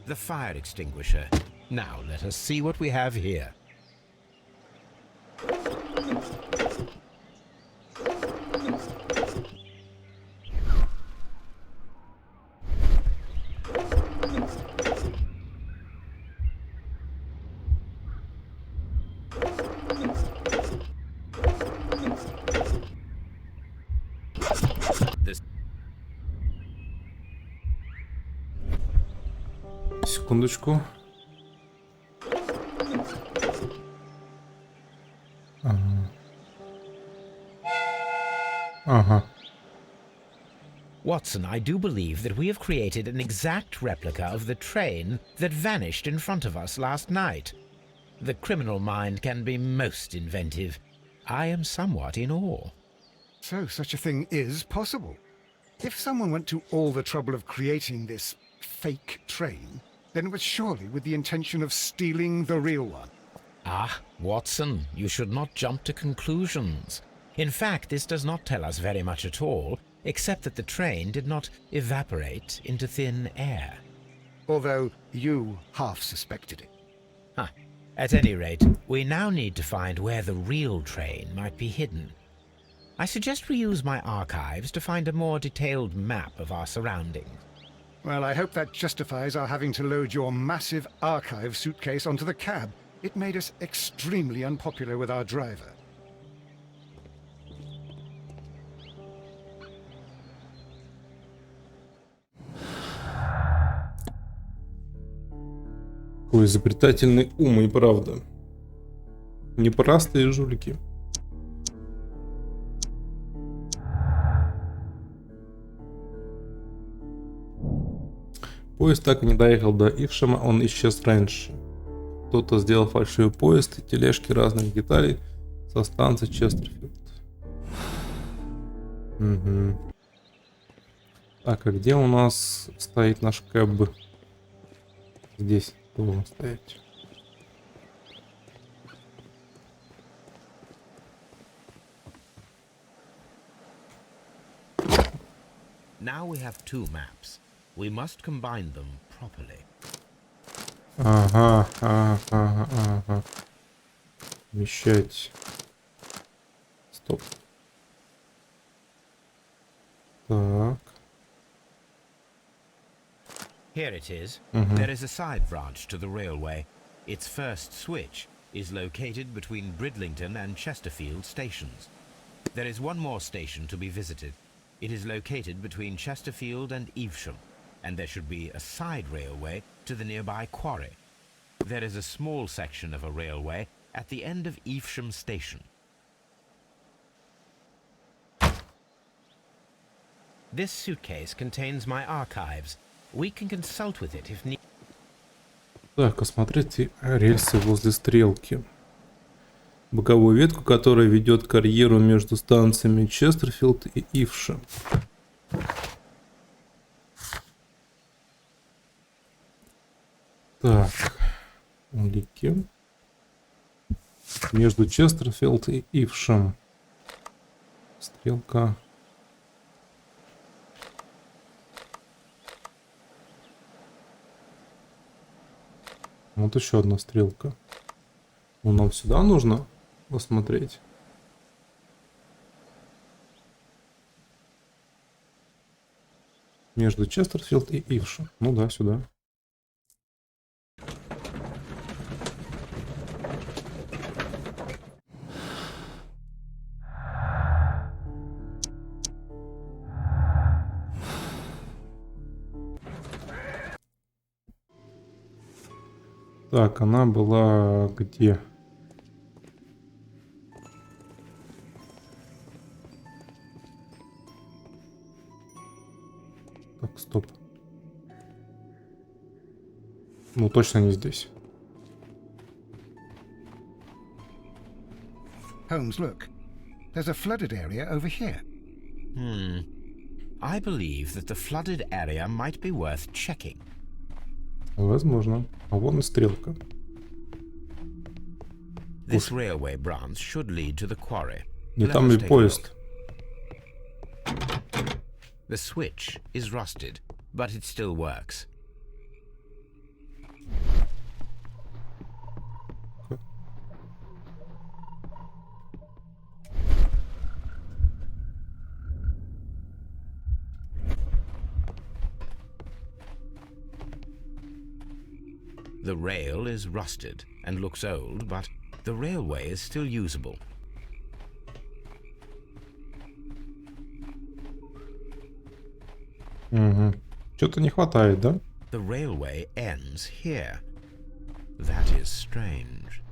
The fire extinguisher. Now let us see what we have here. Секундочку. Ага. Watson, I do believe that we have created an exact replica of the train that vanished in front of us last night. The criminal mind can be most inventive. I am somewhat in awe. So such a thing is possible. If someone went to all the trouble of creating this fake train, then it was surely with the intention of stealing the real one. Ah, Watson, you should not jump to conclusions. In fact, this does not tell us very much at all, except that the train did not evaporate into thin air. Although you half suspected it. Huh. At any rate, we now need to find where the real train might be hidden. I suggest we use my archives to find a more detailed map of our surroundings. Well, I hope that justifies our having to load your massive archive suitcase onto the cab. It made us extremely unpopular with our driver. Какой изобретательный ум, и правда. Непростые жулики. Поезд так и не доехал до Ившема, он исчез раньше. Кто-то сделал фальшивый поезд и тележки разных деталей со станции Честерфилд. Угу. Так, а где у нас стоит наш кэб? Здесь должен стоять. Now we have two maps. We must combine them properly. Ага. Вмещать. Стоп. Так. Here it is. There is a side branch to the railway. Its first switch is located between Bridlington and Chesterfield stations. There is one more station to be visited. It is located between Chesterfield and Evesham, and there should be a side railway to the nearby quarry. There is a small section of a railway at the end of Evesham station. This suitcase contains my archives. We can consult with it if need. Так, осмотрите рельсы возле стрелки. Боковую ветку, которая ведет карьеру между станциями Честерфилд и Ившем. Так, улики. Между Честерфилд и Ившем. Стрелка. Вот еще одна стрелка. Ну, нам сюда нужно посмотреть. Между Честерфилд и Ившо. Ну да, сюда. Так, она была где? Так, стоп. Ну, точно не здесь. Holmes, look. There's a flooded area over here. I believe that the flooded area might be worth checking. Возможно. А вон и стрелка. This railway branch should lead to the quarry. Не Let там us ли take a поезд? look. The switch is rusted, but it still works. The rail is rusted and looks old, but the railway is still usable. Угу. Что-то не хватает, да? The railway ends here. That is strange.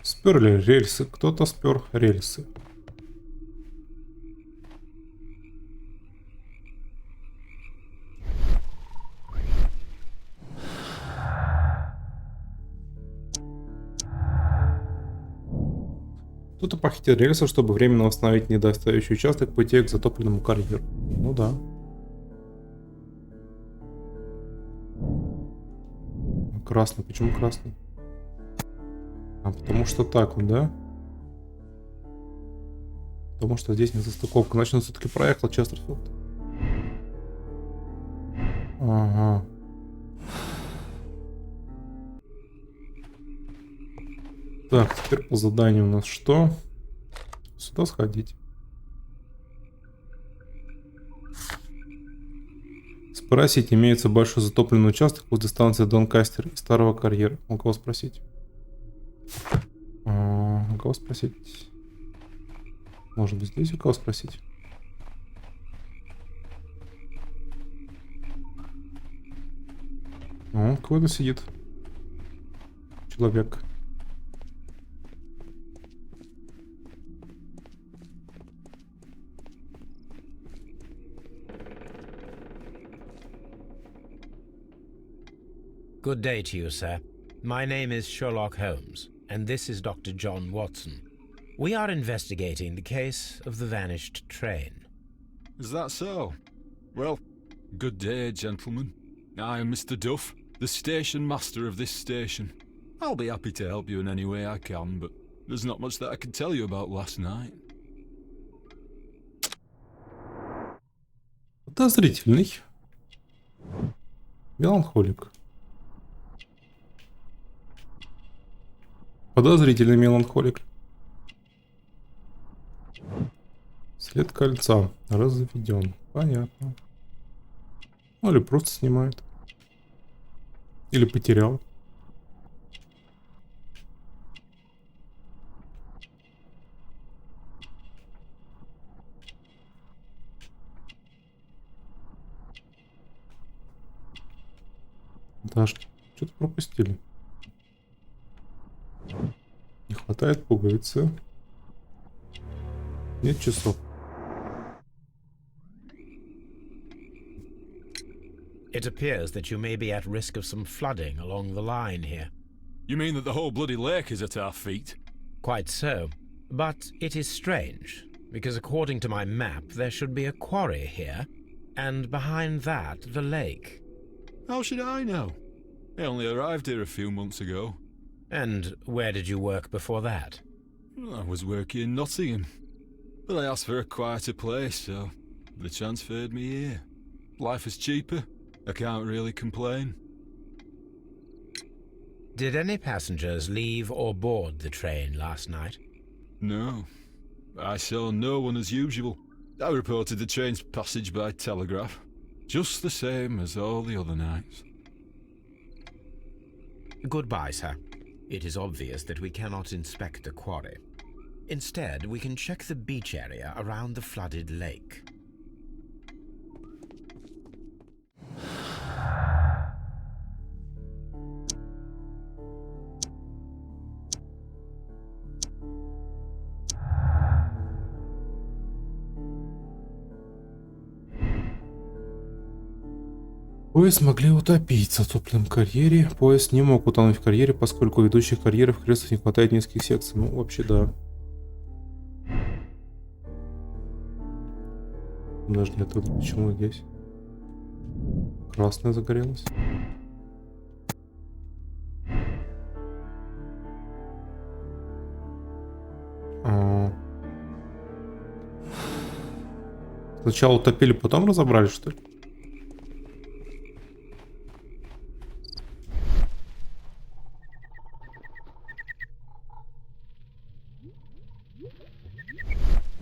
Сперли рельсы. Кто-то спер рельсы. Кто-то похитил рельсы, чтобы временно восстановить недостающий участок пути к затопленному карьеру. Ну да. Красный. Почему красный? А потому что так он, да? Потому что здесь не застыковка. Значит, он все-таки проехал Честерфилд. Ага. Так, теперь по заданию у нас что? Сюда сходить. Спросить, имеется большой затопленный участок возле станции Донкастер и старого карьера. У кого спросить? У кого спросить? Может быть, здесь у кого спросить? О, какой-то сидит человек. Good day to you, sir. My name is Sherlock Holmes, and this is Dr. John Watson. We are investigating the case of the vanished train. Is that so? Well, good day, gentlemen. I am Mr. Duff, the station master of this station. I'll be happy to help you in any way I can, but there's not much that I can tell you about last night. Подозрительный. Меланхолик. Подозрительный меланхолик. След кольца разведен. Понятно. Ну или просто снимает. Или потерял. Даш, что-то пропустили. Не хватает пуговицы. Нет часов. It appears that you may be at risk of some flooding along the line here. You mean that the whole bloody lake is at our feet? Quite so. But it is strange, because according to my map, there should be a quarry here, and behind that, the lake. How should I know? I only arrived here a few months ago. And where did you work before that? I was working in Nottingham, but I asked for a quieter place, so They transferred me here. Life is cheaper. I can't really complain. Did any passengers leave or board the train last night? No. I saw no one as usual. I reported the train's passage by telegraph. Just the same as all the other nights. Goodbye, sir. It is obvious that we cannot inspect the quarry. Instead, we can check the beach area around the flooded lake. Поезд могли утопить в затопленном карьере. Поезд не мог утонуть в карьере, поскольку у ведущих карьеров крестов не хватает низких секций. Ну, вообще, да. Даже нет, тут почему здесь? Красная загорелась. Сначала утопили, потом разобрали, что ли?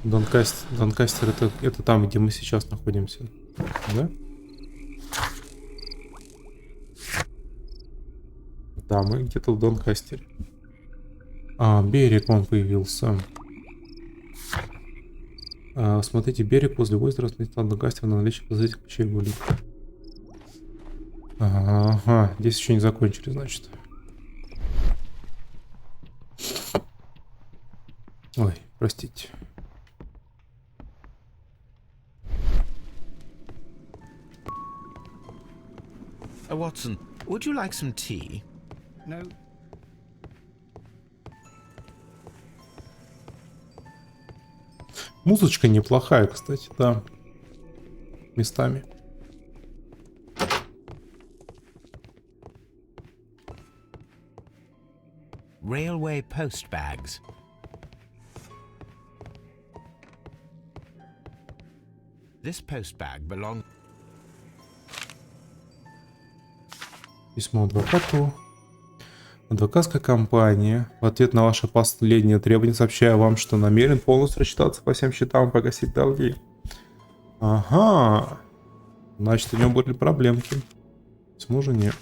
Донкастер это там, где мы сейчас находимся, да? Да, мы где-то в Донкастере. Берег он появился. Смотрите, берег возле озера стоит на Донкастере на наличие подозрительных печей улик. Ага, здесь еще не закончили, значит. Ой, простите. Watson, would you like some tea? No. Музычка неплохая, кстати, да. Местами. Railway post bags. This post bag belongs. Письмо адвокату. Адвокатская компания. В ответ на ваше последнее требование сообщаю вам, что намерен полностью рассчитаться по всем счетам и погасить долги. Ага. Значит, у него были проблемки. Письмо жене.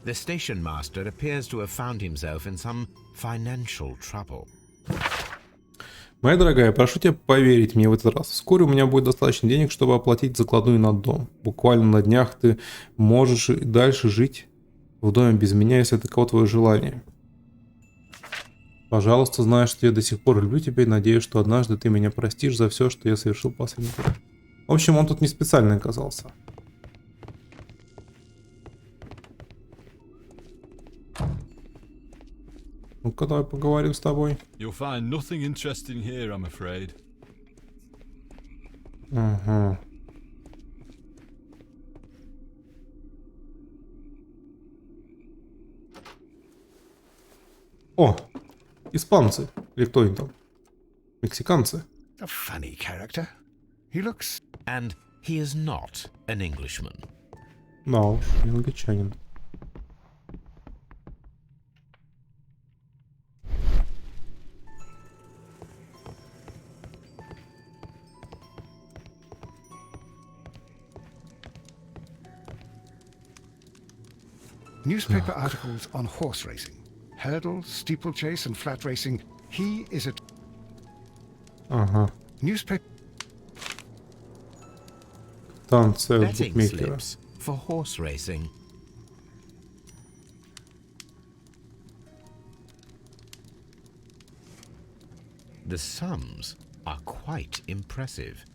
The station master appears to have found himself in some financial trouble. Моя дорогая, прошу тебя поверить мне в этот раз. Вскоре у меня будет достаточно денег, чтобы оплатить закладную на дом. Буквально на днях ты можешь и дальше жить в доме без меня, если таково твое желание. Пожалуйста, знай, что я до сих пор люблю тебя и надеюсь, что однажды ты меня простишь за все, что я совершил последний год. В общем, он тут не специально оказался. Ну-ка, давай поговорим с тобой. You'll find nothing interesting here, I'm afraid. Ага. О, испанцы. Или кто они там? Мексиканцы. A funny character. He looks... And he is not an Englishman. Да уж, не англичанин. Newspaper articles on horse racing. Hurdle, steeplechase and flat racing. He is a... Ага. Newspaper... Танцы Betting букмекера. slips for horse racing. The sums are quite impressive.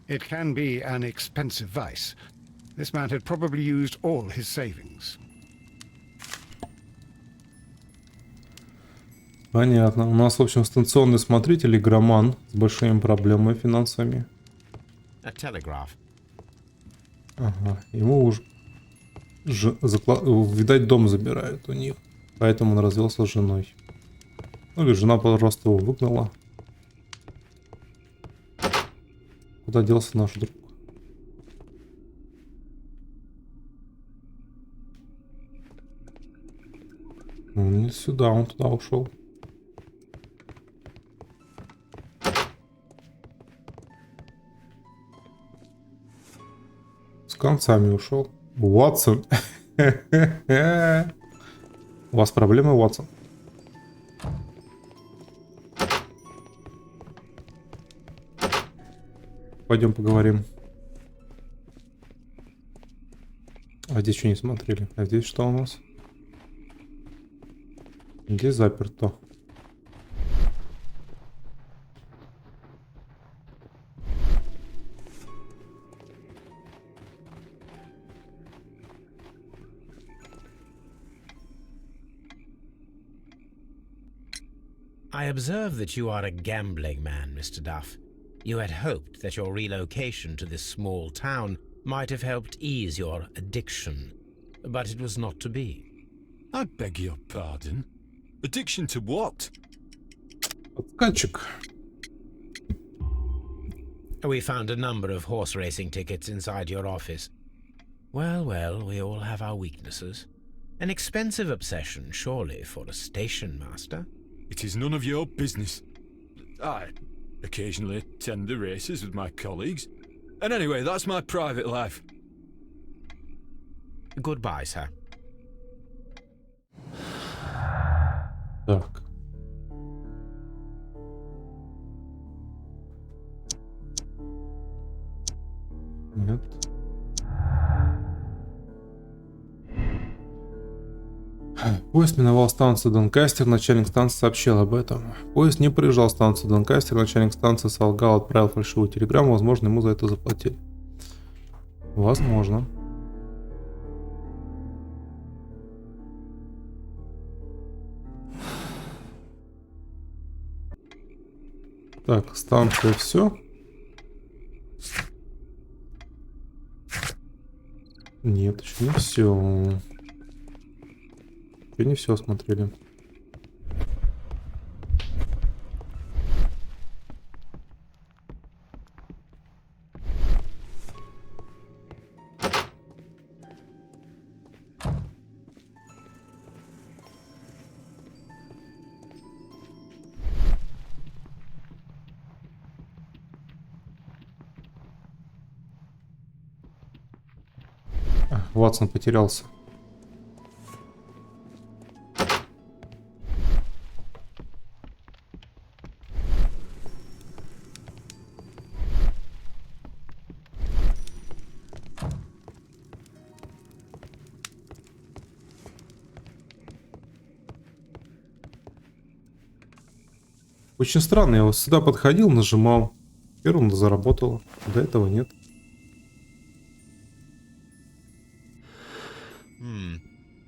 It can be an expensive vice. This man had probably used all his savings. Понятно. У нас, в общем, станционный смотритель, игроман с большими проблемами финансовыми. A telegraph. Ага. Ему уже, видать, дом забирают у них. Поэтому он развелся с женой. Ну или жена просто его выгнала. Куда делся наш друг? Ну, не сюда, он туда ушел. С концами ушел. Уотсон. У вас проблемы, Уотсон? Пойдем поговорим. А здесь что не смотрели? А здесь что у нас? Здесь заперто. I observe that you are a gambling man, Mr. Duff. You had hoped that your relocation to this small town might have helped ease your addiction, but it was not to be. I beg your pardon? Addiction to what? Подкачик. We found a number of horse racing tickets inside your office. Well, well, we all have our weaknesses. An expensive obsession, surely, for a station master. It is none of your business. I occasionally attend the races with my colleagues. And anyway, that's my private life. Goodbye, sir. Так. Нет. Поезд миновал станцию Донкастер, начальник станции сообщил об этом. Поезд не проезжал станцию Донкастер, начальник станции солгал, отправил фальшивую телеграмму, возможно, ему за это заплатили. Возможно. Так, станция все. Нет, еще не все. Еще не все смотрели. Ватсон потерялся. Очень странно, я вот сюда подходил, нажимал. Первым заработало. До этого нет.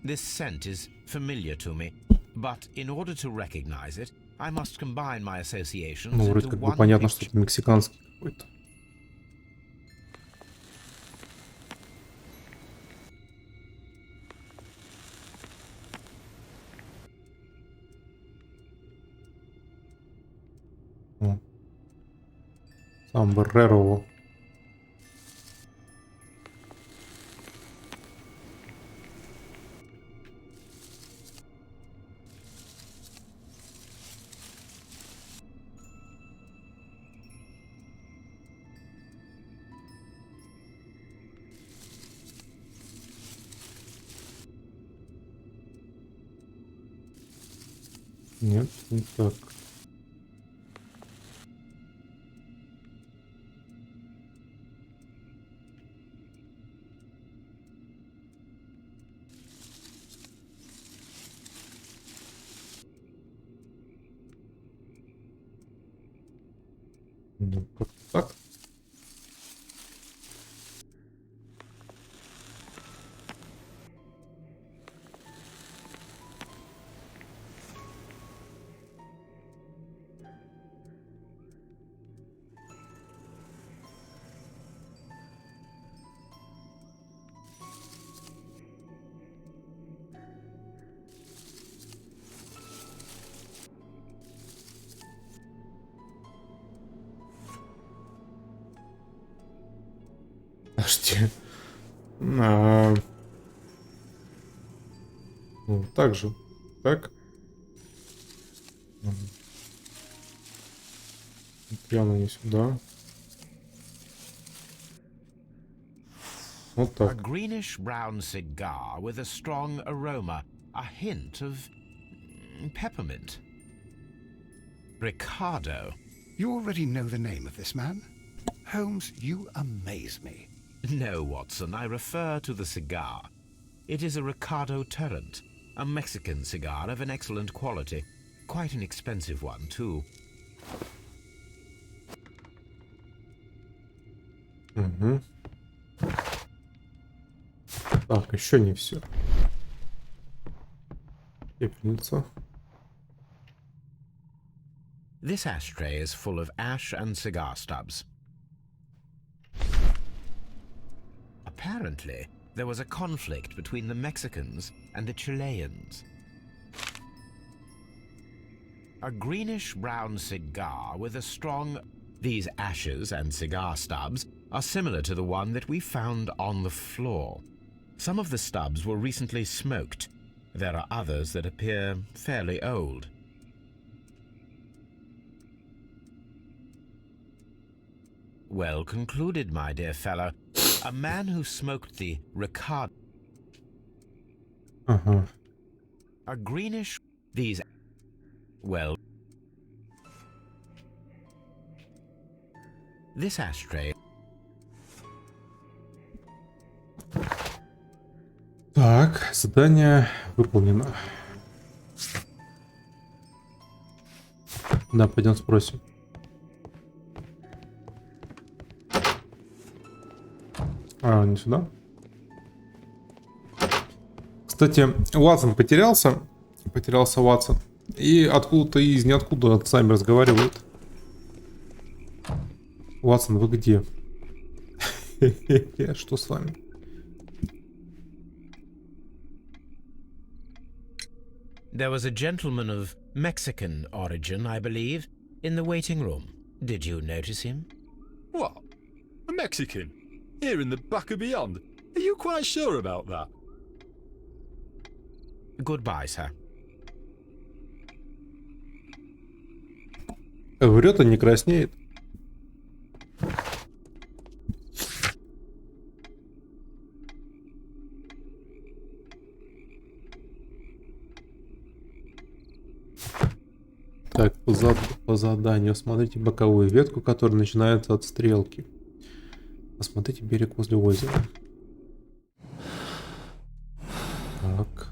This scent is familiar to me, but in order to recognize it, I must combine my associations Ну, вроде into как бы one понятно, picture. что это мексиканский какой-то. О. Сам Барреро. Нет, не так. Ну, как так. Подожди. А, ну, так же. Так. Прямо не сюда. Вот A так. greenish-brown cigar with a strong aroma, a hint of peppermint. Ricardo. You already know the name of this man? Holmes, you amaze me. No, Watson, I refer to the cigar. It is a Ricardo Tarrant, a Mexican cigar of an excellent quality. Quite an expensive one, too. Угу. Так, еще не все. Пепельница. This ashtray is full of ash and cigar stubs. Apparently, there was a conflict between the Mexicans and the Chileans. A greenish-brown cigar with a strong... These ashes and cigar stubs are similar to the one that we found on the floor. Some of the stubs were recently smoked. There are others that appear fairly old. Well concluded, my dear fellow. A man who smoked the Ricardo... Ага. A greenish... These... Well... This ashtray... Так, задание выполнено. Да, пойдем спросим. А, не сюда. Кстати, Ватсон потерялся. Потерялся Ватсон. И откуда-то из ниоткуда с нами разговаривает. Ватсон, вы где? Что с вами? There was a gentleman of Mexican origin, I believe, in the waiting room. Did you notice him? What? A Mexican? Here in the back of beyond? Are you quite sure about that? Goodbye, sir. Врет, а не краснеет. Так, по заданию. Смотрите боковую ветку, которая начинается от стрелки. Посмотрите берег возле озера. Так.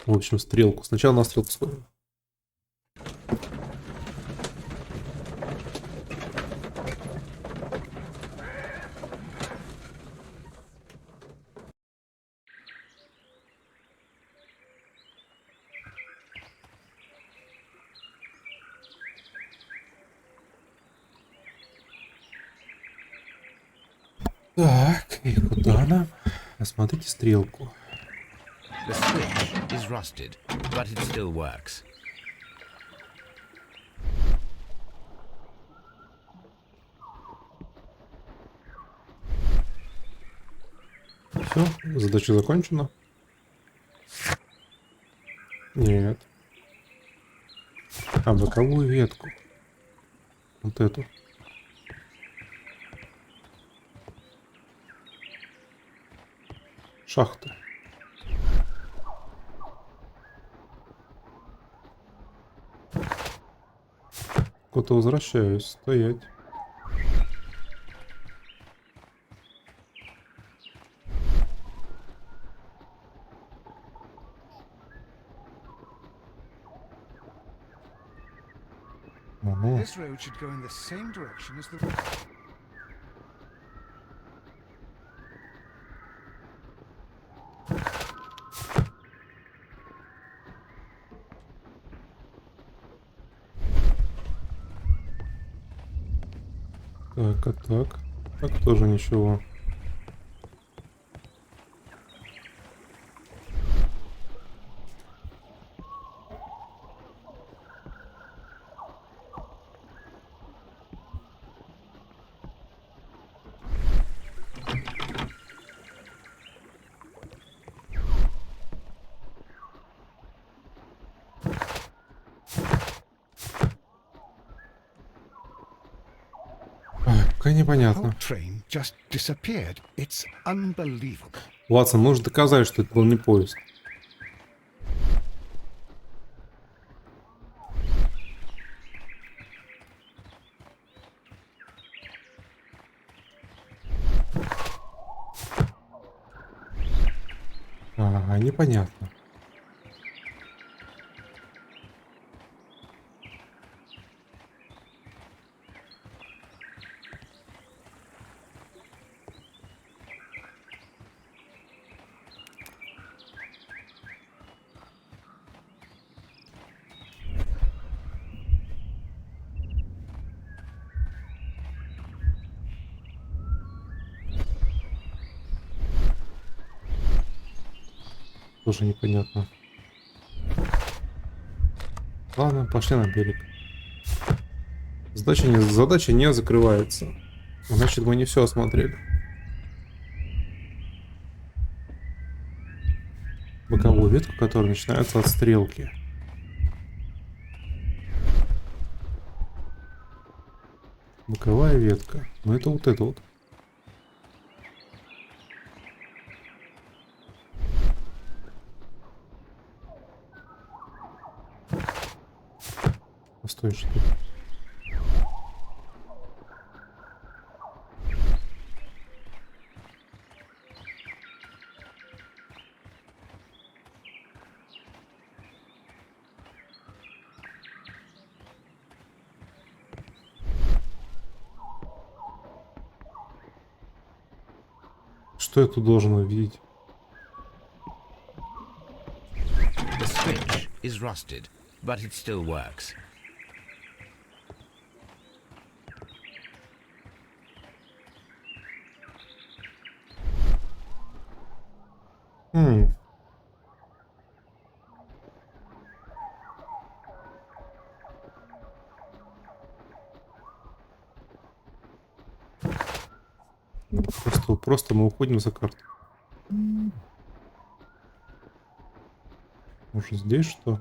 В общем, стрелку. Сначала на стрелку сходим. Так, и куда нам? Осмотрите стрелку. The switch is rusted, but it still works. Все, задача закончена. Нет. А, боковую ветку. Вот эту. Шахта. Куда-то возвращаюсь. Стоять. Ого. This road should go in the same direction as the... Так, а так. Так тоже ничего. Пока The непонятно. whole train just disappeared. It's unbelievable. Ватсон, нужно доказать, что это был не поезд. Ага, непонятно. Тоже непонятно. Ладно, пошли на берег. Задача не закрывается. Значит, мы не все осмотрели. Боковую ветку, которая начинается от стрелки. Боковая ветка. Ну это вот это вот. Постой, что ли? Что я тут должен увидеть? The switch is rusted, but it still works. Просто мы уходим за карту. Может здесь что?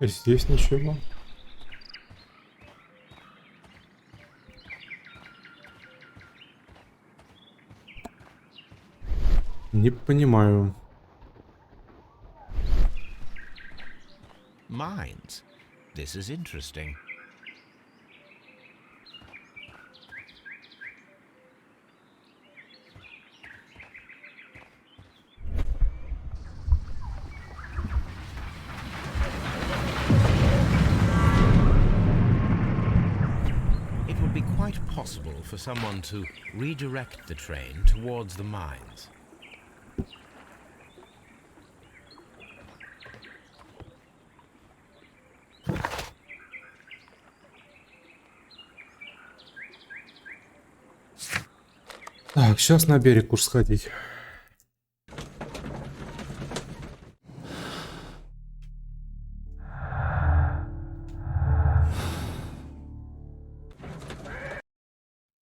Здесь ничего. Не понимаю. Mines. This is interesting. It would be quite possible for someone to redirect the train towards the mines. Так, сейчас на берег уж сходить.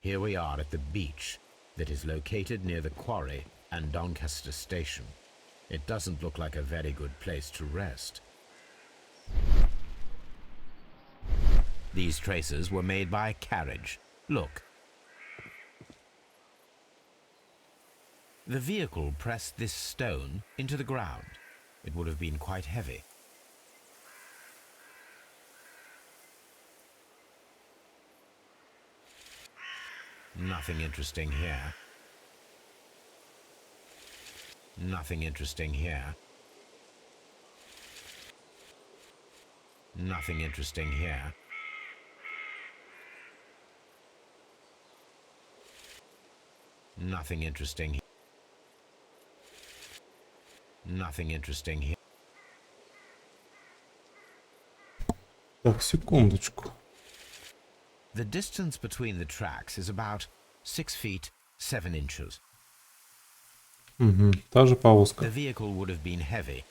Here we are at the beach that is located near the quarry and Doncaster station. It doesn't look like a very good place to rest. These traces were made by a carriage. Look. The vehicle pressed this stone into the ground. It would have been quite heavy. Nothing interesting here. Nothing interesting here. Nothing interesting here. Nothing interesting here. Nothing interesting here. Так, секундочку. The distance between the tracks is about 6 feet 7 inches. Угу, та же повозка. The vehicle would have been heavy.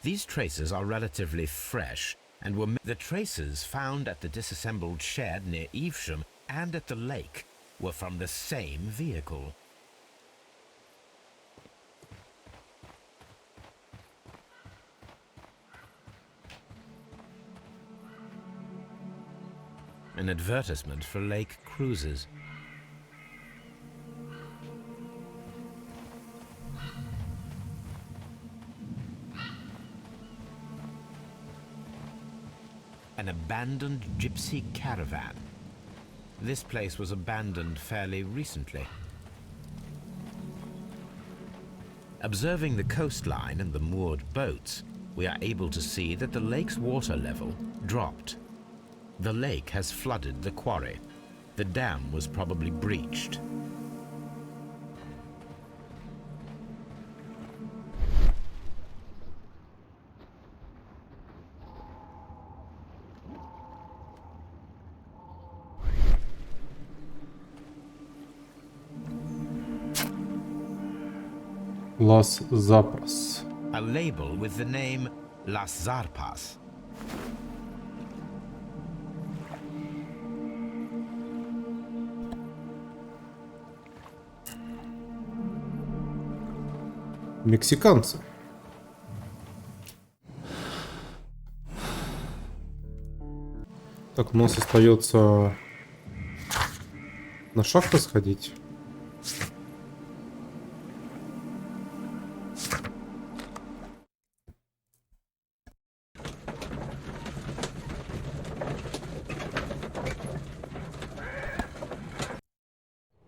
These traces are relatively fresh and were the traces found at the disassembled shed near Evesham and at the lake were from the same vehicle. An advertisement for lake cruises. An abandoned gypsy caravan. This place was abandoned fairly recently. Observing the coastline and the moored boats, we are able to see that the lake's water level dropped. The lake has flooded the quarry. The dam was probably breached. Las Zapras. A label with the name Las Zarpas. Мексиканцы. Так, у нас остается на шахту сходить.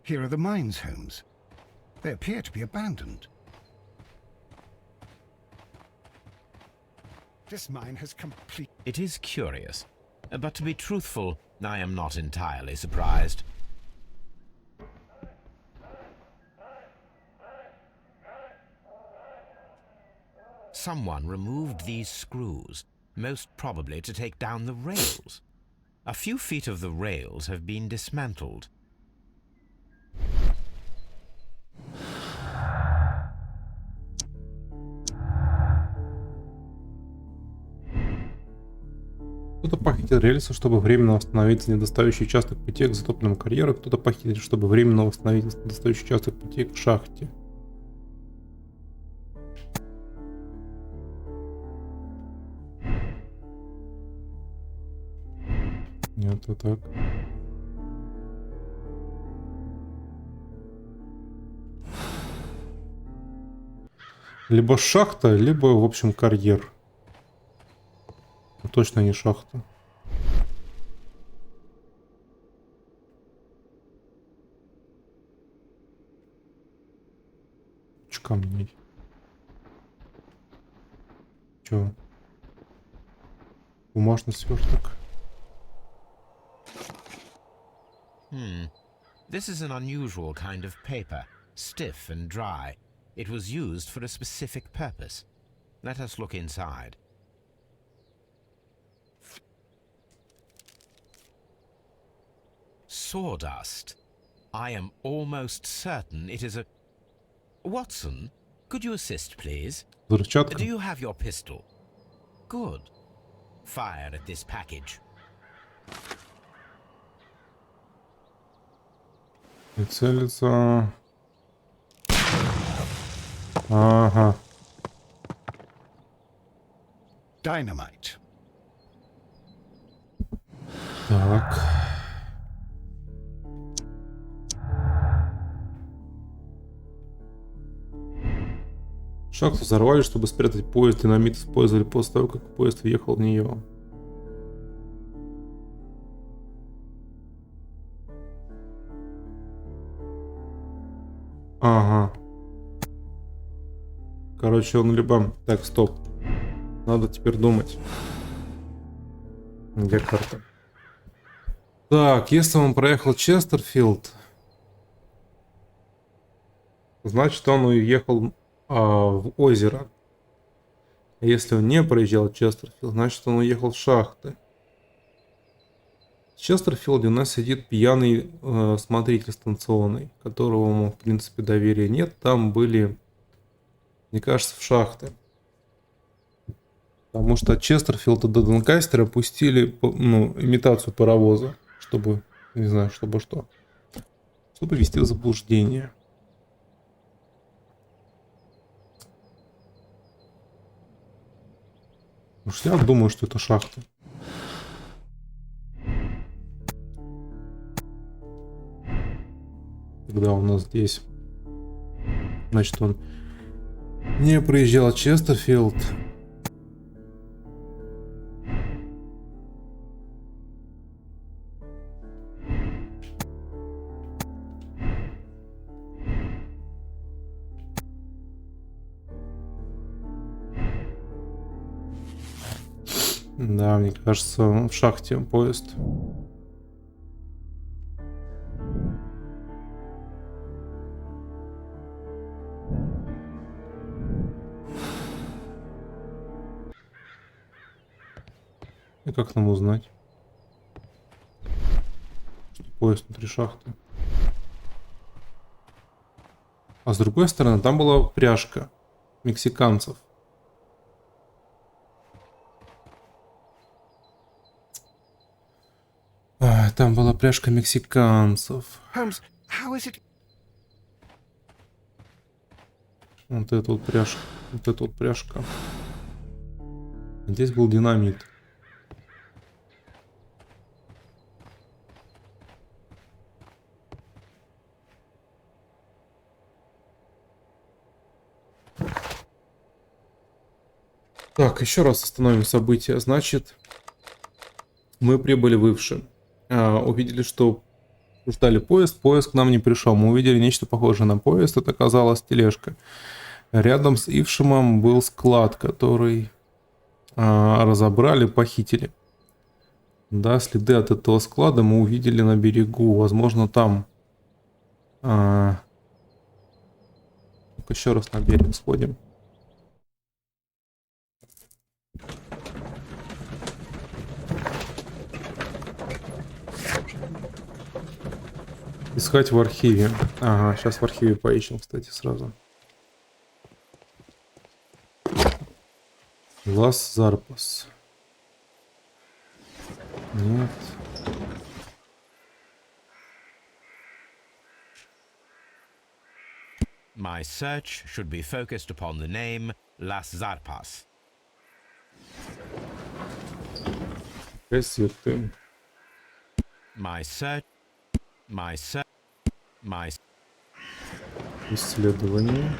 Here are the mines, Holmes. They appear to be abandoned. This mine has complete... It is curious, but to be truthful, I am not entirely surprised. Someone removed these screws, most probably to take down the rails. A few feet of the rails have been dismantled. Кто-то похитил рельсы, чтобы временно восстановить недостающий участок пути к затопленному карьеру, кто-то похитил, чтобы временно восстановить недостающий участок пути к шахте. Нет, вот так. Либо шахта, либо, в общем, карьер. Точно не шахта. Куча камней. Чё? Бумажный сверток. This is an unusual kind of paper, stiff and dry. It was used for a specific purpose. Let us look inside. Sawdust. I am almost certain it is a... Watson, could you assist, please? Взрывчатка. Do you have your pistol? Good. Fire at this package. И целится... Ага. Dynamite. Так. Шахту взорвали, чтобы спрятать поезд. Динамит использовали после того, как поезд въехал в нее. Ага. Короче, он либо... Так, стоп. Надо теперь думать. Где карта? Так, если он проехал Честерфилд, значит, он уехал в озеро. А если он не проезжал Честерфилд, значит, он уехал в шахты. В Честерфилде у нас сидит пьяный смотритель станционный, которому, в принципе, доверия нет. Там были, мне кажется, в шахты. Потому что от Честерфилда до Донкастера пустили, ну, имитацию паровоза, чтобы, не знаю, чтобы что. Чтобы ввести в заблуждение. Уж я думаю, что это шахта. Когда у нас здесь, значит, он не проезжал Честерфилд. Да, мне кажется, в шахте поезд. И как нам узнать, что поезд внутри шахты? А с другой стороны, там была пряжка мексиканцев. Там была пряжка мексиканцев. Holmes, how is it? Вот эта вот пряжка. Вот эта вот пряжка. Здесь был динамит. Так, еще раз остановим события. Значит, мы прибыли в Ивши. Увидели, что ждали поезд. Поезд к нам не пришел. Мы увидели нечто похожее на поезд. Это оказалась тележка. Рядом с Ившимом был склад, который разобрали, похитили. Да, следы от этого склада мы увидели на берегу. Возможно, там... Еще раз на берег сходим. Искать в архиве. Ага, сейчас в архиве поищем, кстати, сразу. Лас Зарпас. Нет. My search should be focused upon the name Las Zarpas. Расследуем. My search... Исследование.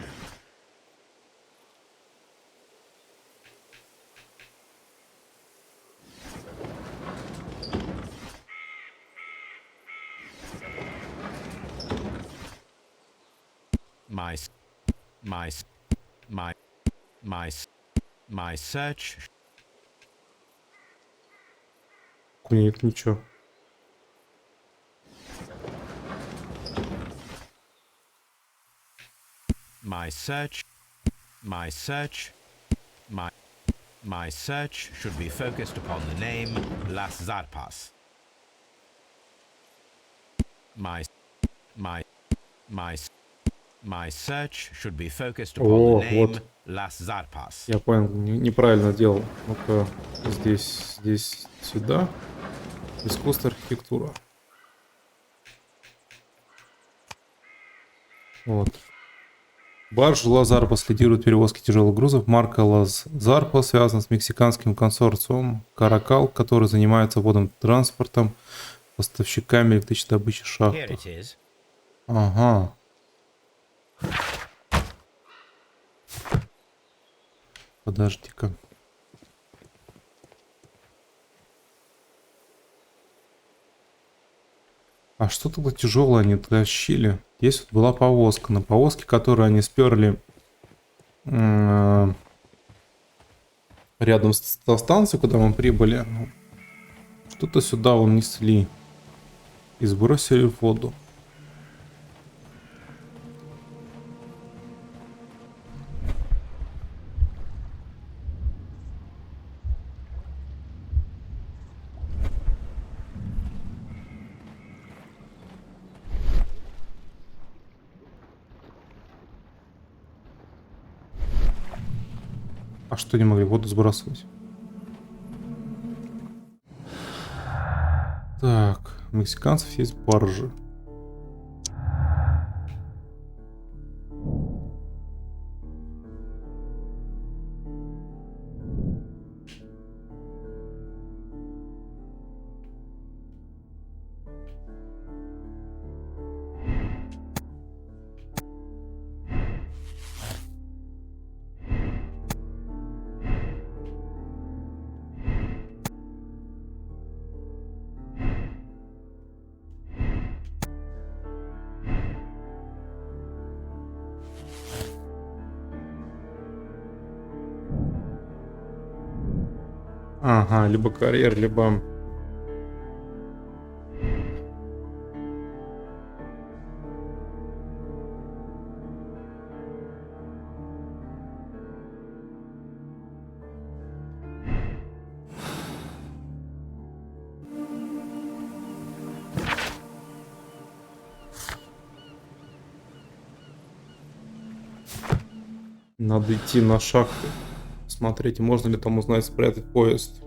My search... Нет, ничего. My search should be focused upon the name Las Zarpas. My search should be focused upon the name вот. Las Zarpas. Я понял, неправильно делал. Ну-ка, здесь, сюда. Искусство, архитектура. Вот. Барж Лазарпас лидирует перевозки тяжелых грузов. Марка Лазарпас связана с мексиканским консорциумом Каракал, который занимается водным транспортом, поставщиками электрической добычи в шахтах. Ага. Подожди-ка. А что тогда тяжелое они тащили? Здесь вот была повозка. На повозке, которую они сперли рядом со станцией, куда мы прибыли, что-то сюда унесли и сбросили в воду. А что не могли воду сбрасывать? Так, у мексиканцев есть баржи. Ага, либо карьер, либо... Надо идти на шахты. Смотрите, можно ли там узнать, спрятать поезд.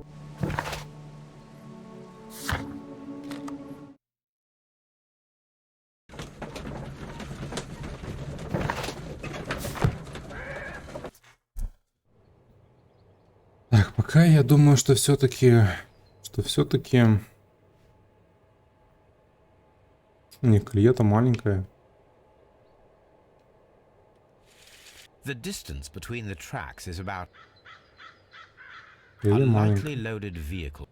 Так, пока я думаю, что все-таки... Не, колея-то маленькая. The distance between the tracks is about a Колея lightly маленькая. loaded vehicle.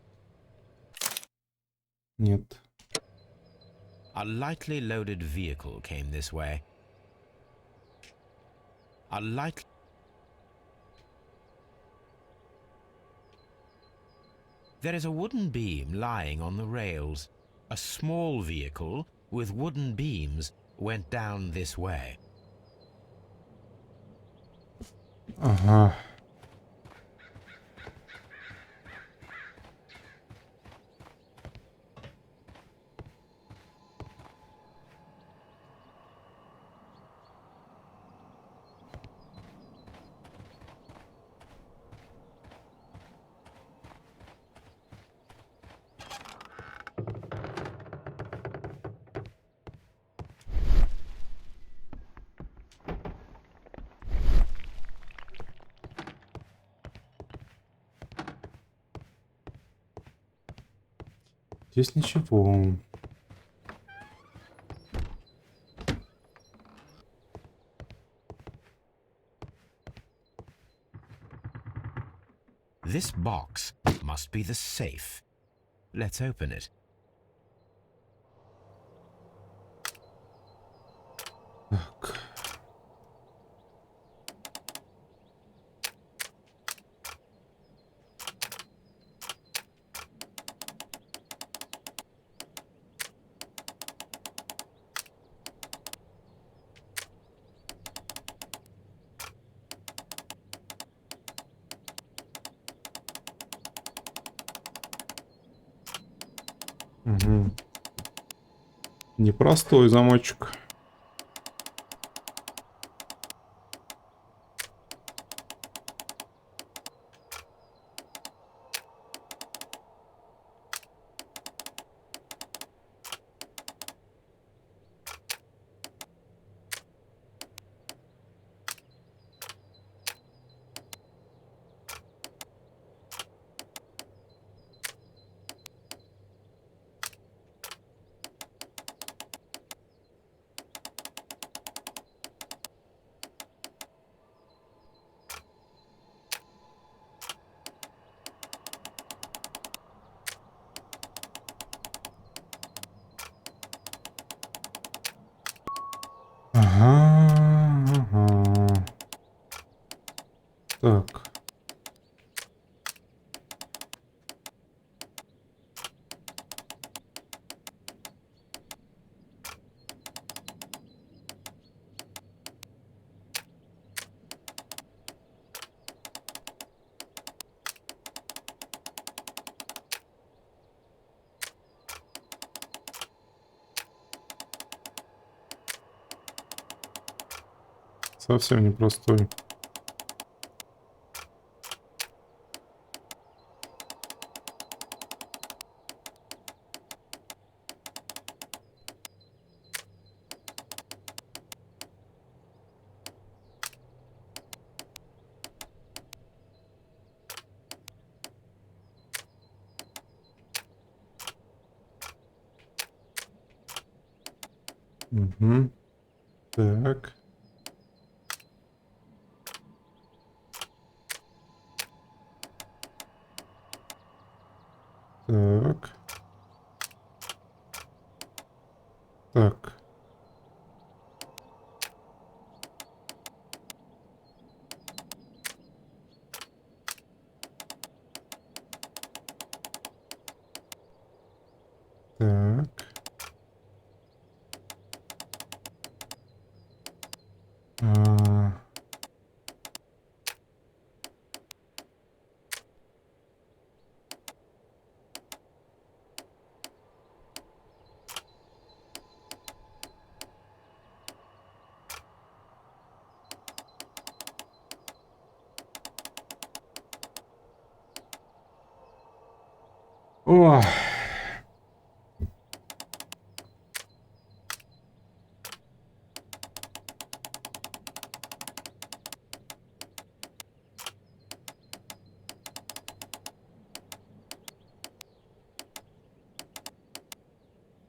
Нет. A lightly loaded vehicle came this way. A light... There is a wooden beam lying on the rails. A small vehicle with wooden beams went down this way. Ага. Здесь ничего. This box must be the safe. Let's open it. Так. Угу. Непростой замочек. Ага, ага. Так. Совсем непростой. Угу. Так. Так. Так. Так. А. Ох.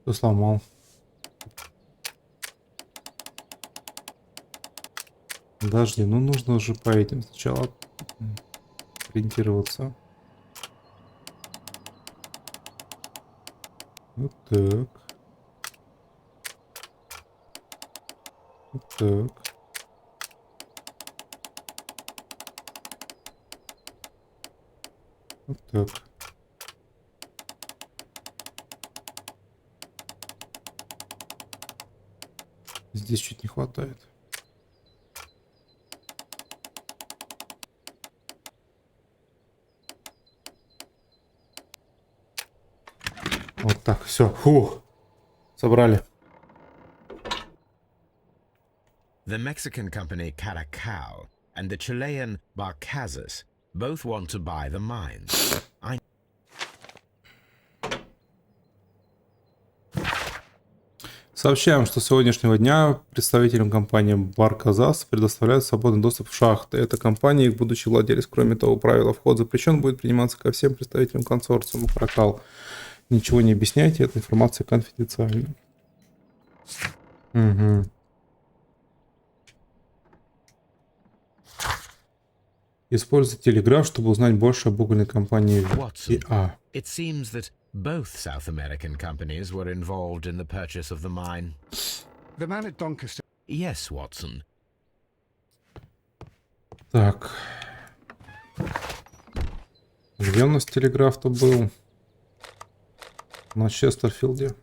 Кто сломал? Подожди, ну нужно уже по этим сначала ориентироваться. Вот так. Вот так. Вот так. Здесь чуть не хватает. Вот так, все. Фу. Собрали. The Mexican company Caracao and the Chilean Barcazas both want to buy the mines. Сообщаем, что с сегодняшнего дня представителям компании Барказас предоставляют свободный доступ в шахты. Эта компания, их будущий владелец, кроме того, правила вход запрещен, будет приниматься ко всем представителям консорциума Каракал. Ничего не объясняйте, эта информация конфиденциальна. Угу. Используйте телеграф, чтобы узнать больше об угольной компании ВИА. It seems that both South American companies were involved in the purchase of the mine. The man at Doncaster. Yes, Watson. Так. Где у нас телеграф-то был? На Честерфилде.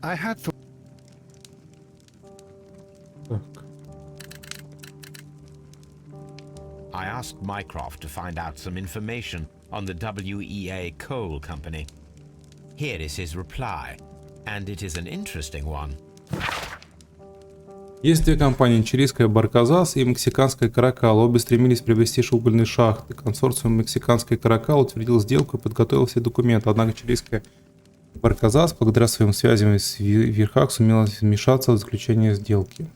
I had thought. Так. I asked Mycroft to find out some information on the WEA Coal Company. Here is his reply, and it is an interesting one. Есть две компании, чилийская Барказас и мексиканская Каракал. Обе стремились приобрести угольные шахты. Консорциум мексиканской Каракал утвердил сделку и подготовил все документы. Однако чилийская Барказас, благодаря своим связям с верхах, сумела вмешаться в заключение сделки.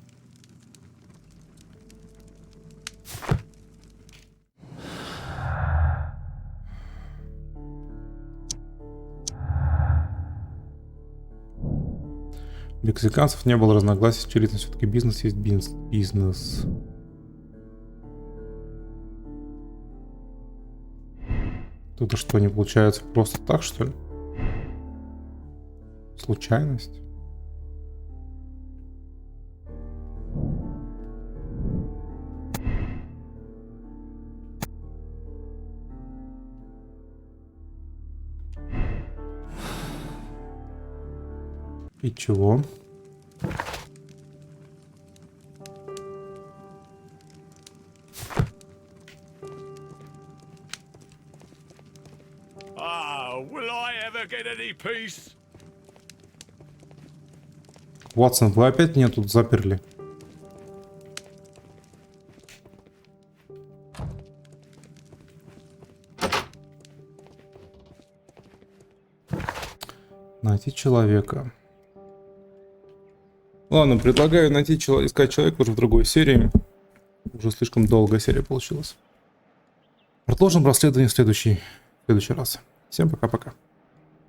У мексиканцев не было разногласий с чилийцем, все-таки бизнес есть бизнес. Тут что, не получается просто так, что ли? Случайность? И чего? Will I ever get any peace? Ватсон, вы опять меня тут заперли? Найти человека. Ладно, предлагаю искать человека уже в другой серии. Уже слишком долгая серия получилась. Продолжим расследование в следующий раз. Всем пока-пока.